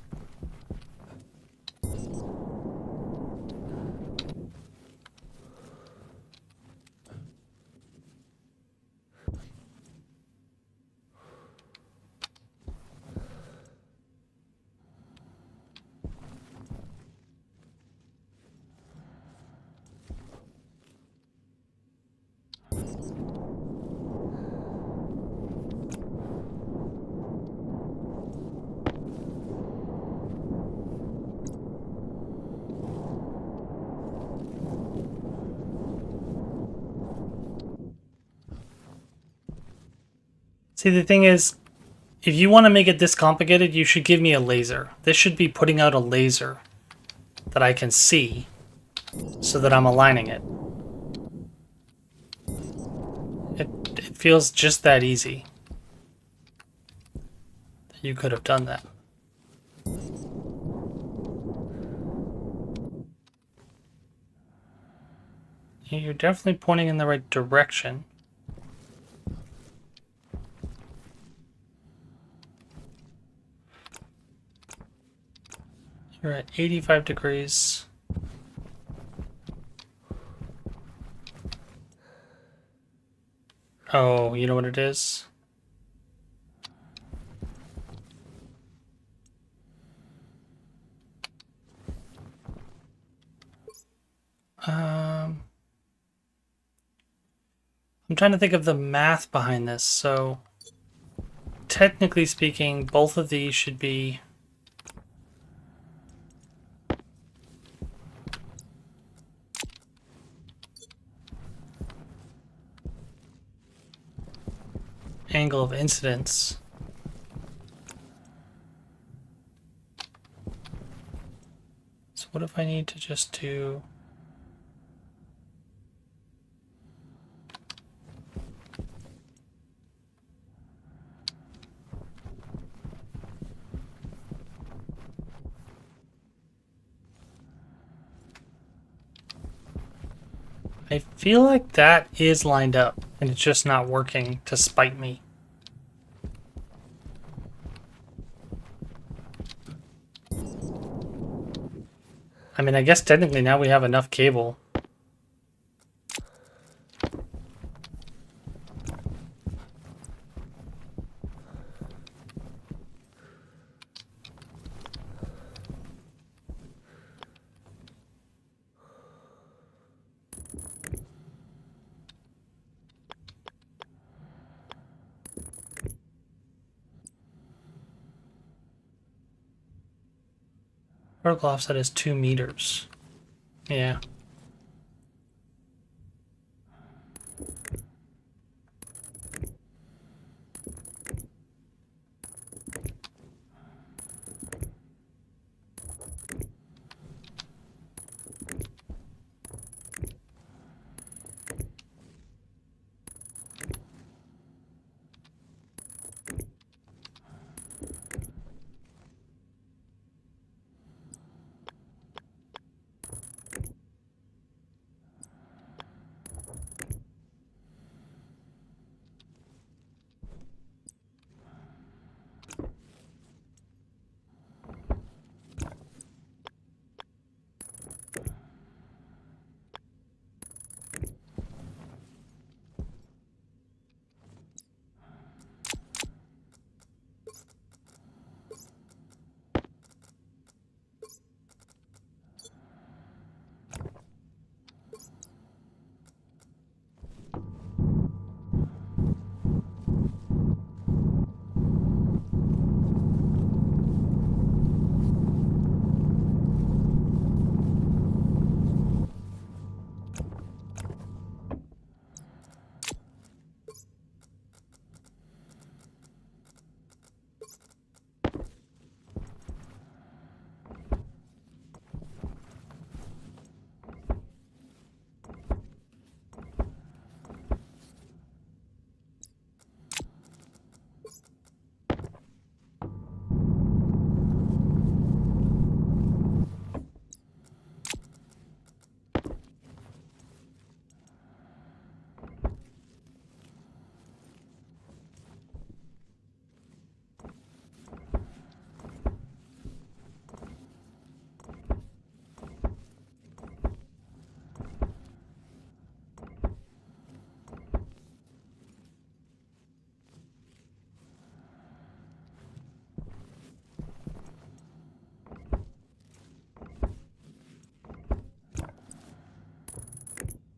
See, the thing is, if you want to make it this complicated, you should give me a laser. This should be putting out a laser that I can see so that I'm aligning it. It feels just that easy. You could have done that. You're definitely pointing in the right direction. You're at 85 degrees. Oh, you know what it is? I'm trying to think of the math behind this. So, technically speaking, both of these should be angle of incidence. So what if I need to just do... I feel like that is lined up, and it's just not working to spite me. I mean, I guess technically now we have enough cable. Vertical offset is 2 meters. Yeah.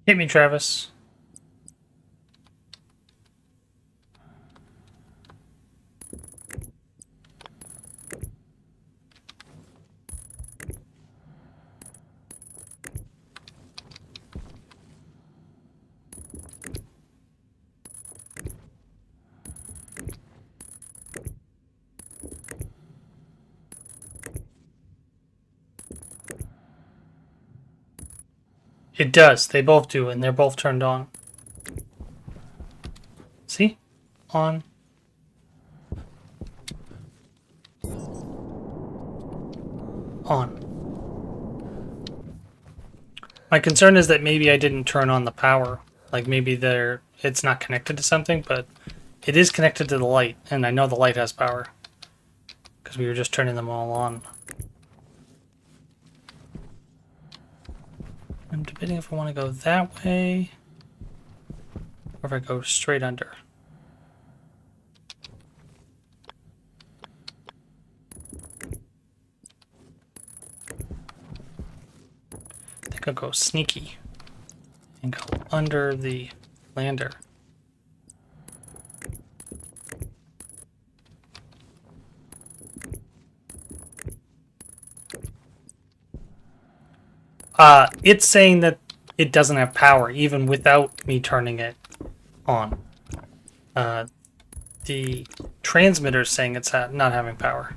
Hit me, Travis. It does. They both do, and they're both turned on. See? On. On. My concern is that maybe I didn't turn on the power. Like maybe it's not connected to something, but it is connected to the light, and I know the light has power. Because we were just turning them all on. I'm debating if I want to go that way, or if I go straight under. I think I'll go sneaky and go under the lander. It's saying that it doesn't have power, even without me turning it on. The transmitter's saying it's not having power.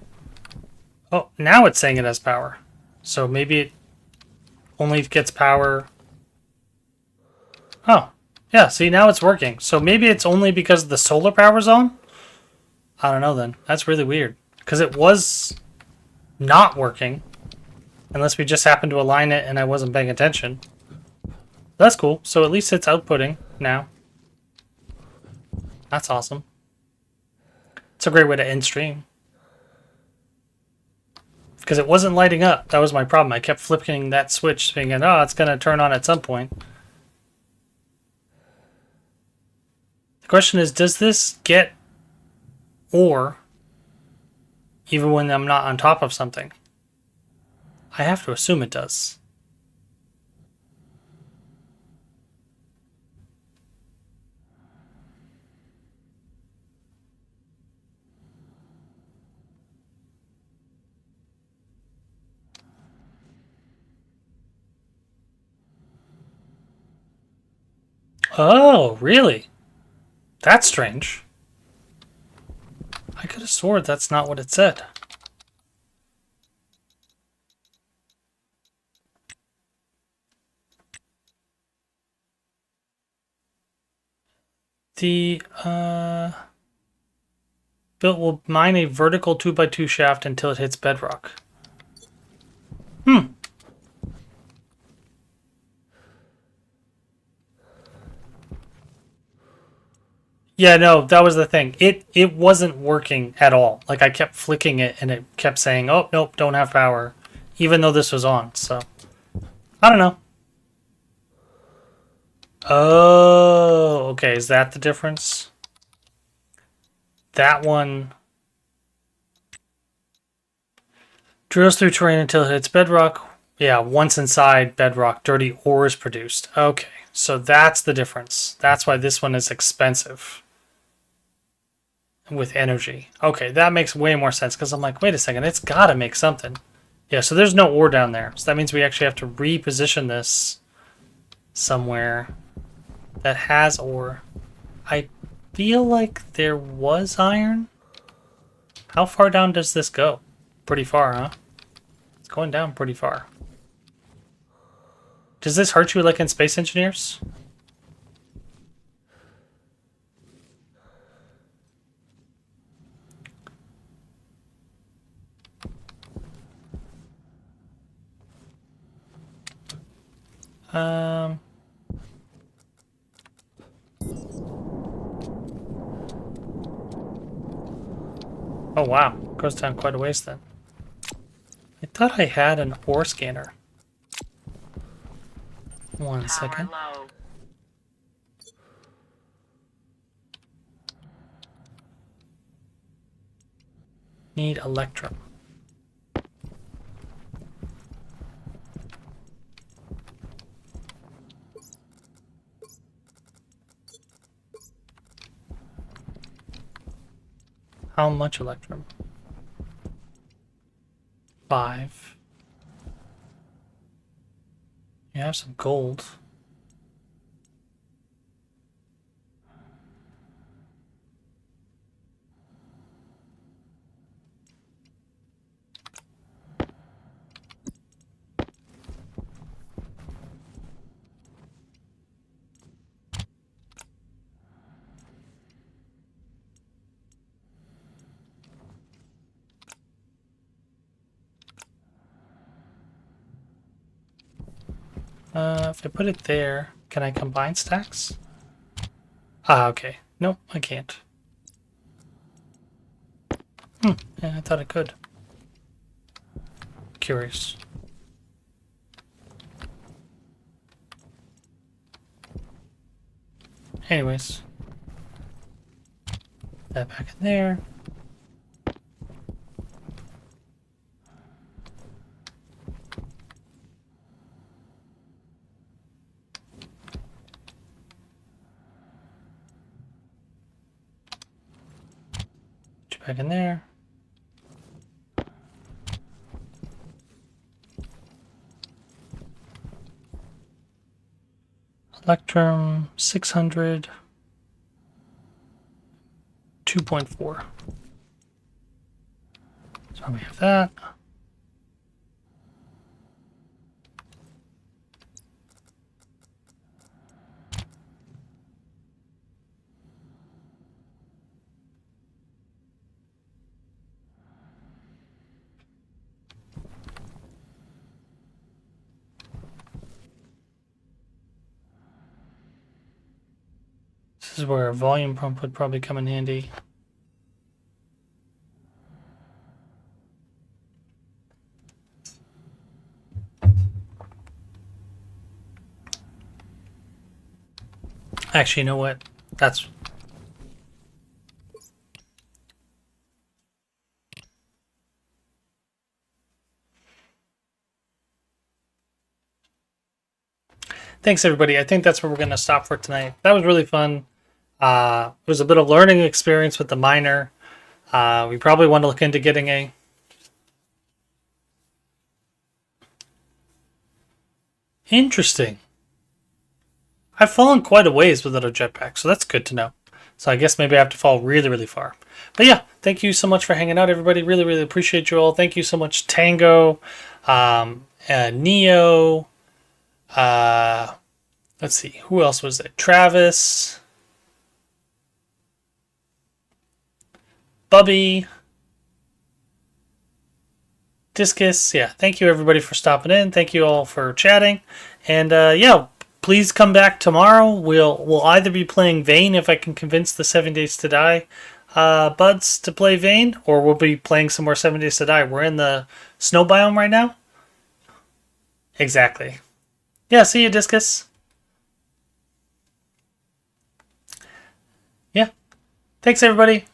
Oh, now it's saying it has power. So maybe it only gets power. Oh, yeah, see, now it's working. So maybe it's only because the solar power's on? I don't know then. That's really weird. Because it was not working. Unless we just happened to align it and I wasn't paying attention. That's cool. So at least it's outputting now. That's awesome. It's a great way to end stream. Because it wasn't lighting up. That was my problem. I kept flipping that switch thinking, oh, it's going to turn on at some point. The question is, does this get ore even when I'm not on top of something? I have to assume it does. Oh, really? That's strange. I could have sworn that's not what it said. The built will mine a vertical 2x2 shaft until it hits bedrock. Yeah, no, that was the thing. It wasn't working at all. Like I kept flicking it and it kept saying, "Oh, nope, don't have power," even though this was on. So I don't know. Oh, okay. Is that the difference? That one drills through terrain until it hits bedrock. Yeah, once inside bedrock, dirty ore is produced. Okay, so that's the difference. That's why this one is expensive. With energy. Okay, that makes way more sense because I'm like, wait a second, it's got to make something. Yeah, so there's no ore down there. So that means we actually have to reposition this somewhere that has ore. I feel like there was iron. How far down does this go? Pretty far, huh? It's going down pretty far. Does this hurt you like in Space Engineers? Oh wow, goes down quite a ways then. I thought I had an ore scanner. One second. Low. Need electrum. How much electrum? 5. You have some gold. If I put it there, can I combine stacks? Ah, okay. Nope, I can't. Yeah, I thought I could. Curious. Anyways. That back in there. Back in there. Electrum 600. 2.4. So we have that. This is where a volume pump would probably come in handy. Actually, you know what? That's... Thanks, everybody. I think that's where we're going to stop for tonight. That was really fun. It was a bit of learning experience with the miner. We probably want to look into getting a... Interesting. I've fallen quite a ways without a jetpack, so that's good to know. So I guess maybe I have to fall really, really far. But yeah, thank you so much for hanging out, everybody. Really, really appreciate you all. Thank you so much, Tango, Neo. Let's see, who else was there? Travis, Bubby, Discus. Yeah, thank you everybody for stopping in. Thank you all for chatting. And yeah, please come back tomorrow. We'll either be playing Vayne if I can convince the 7 Days to Die buds to play Vayne, or we'll be playing some more 7 Days to Die. We're in the snow biome right now. Exactly. Yeah, see you, Discus. Yeah. Thanks, everybody.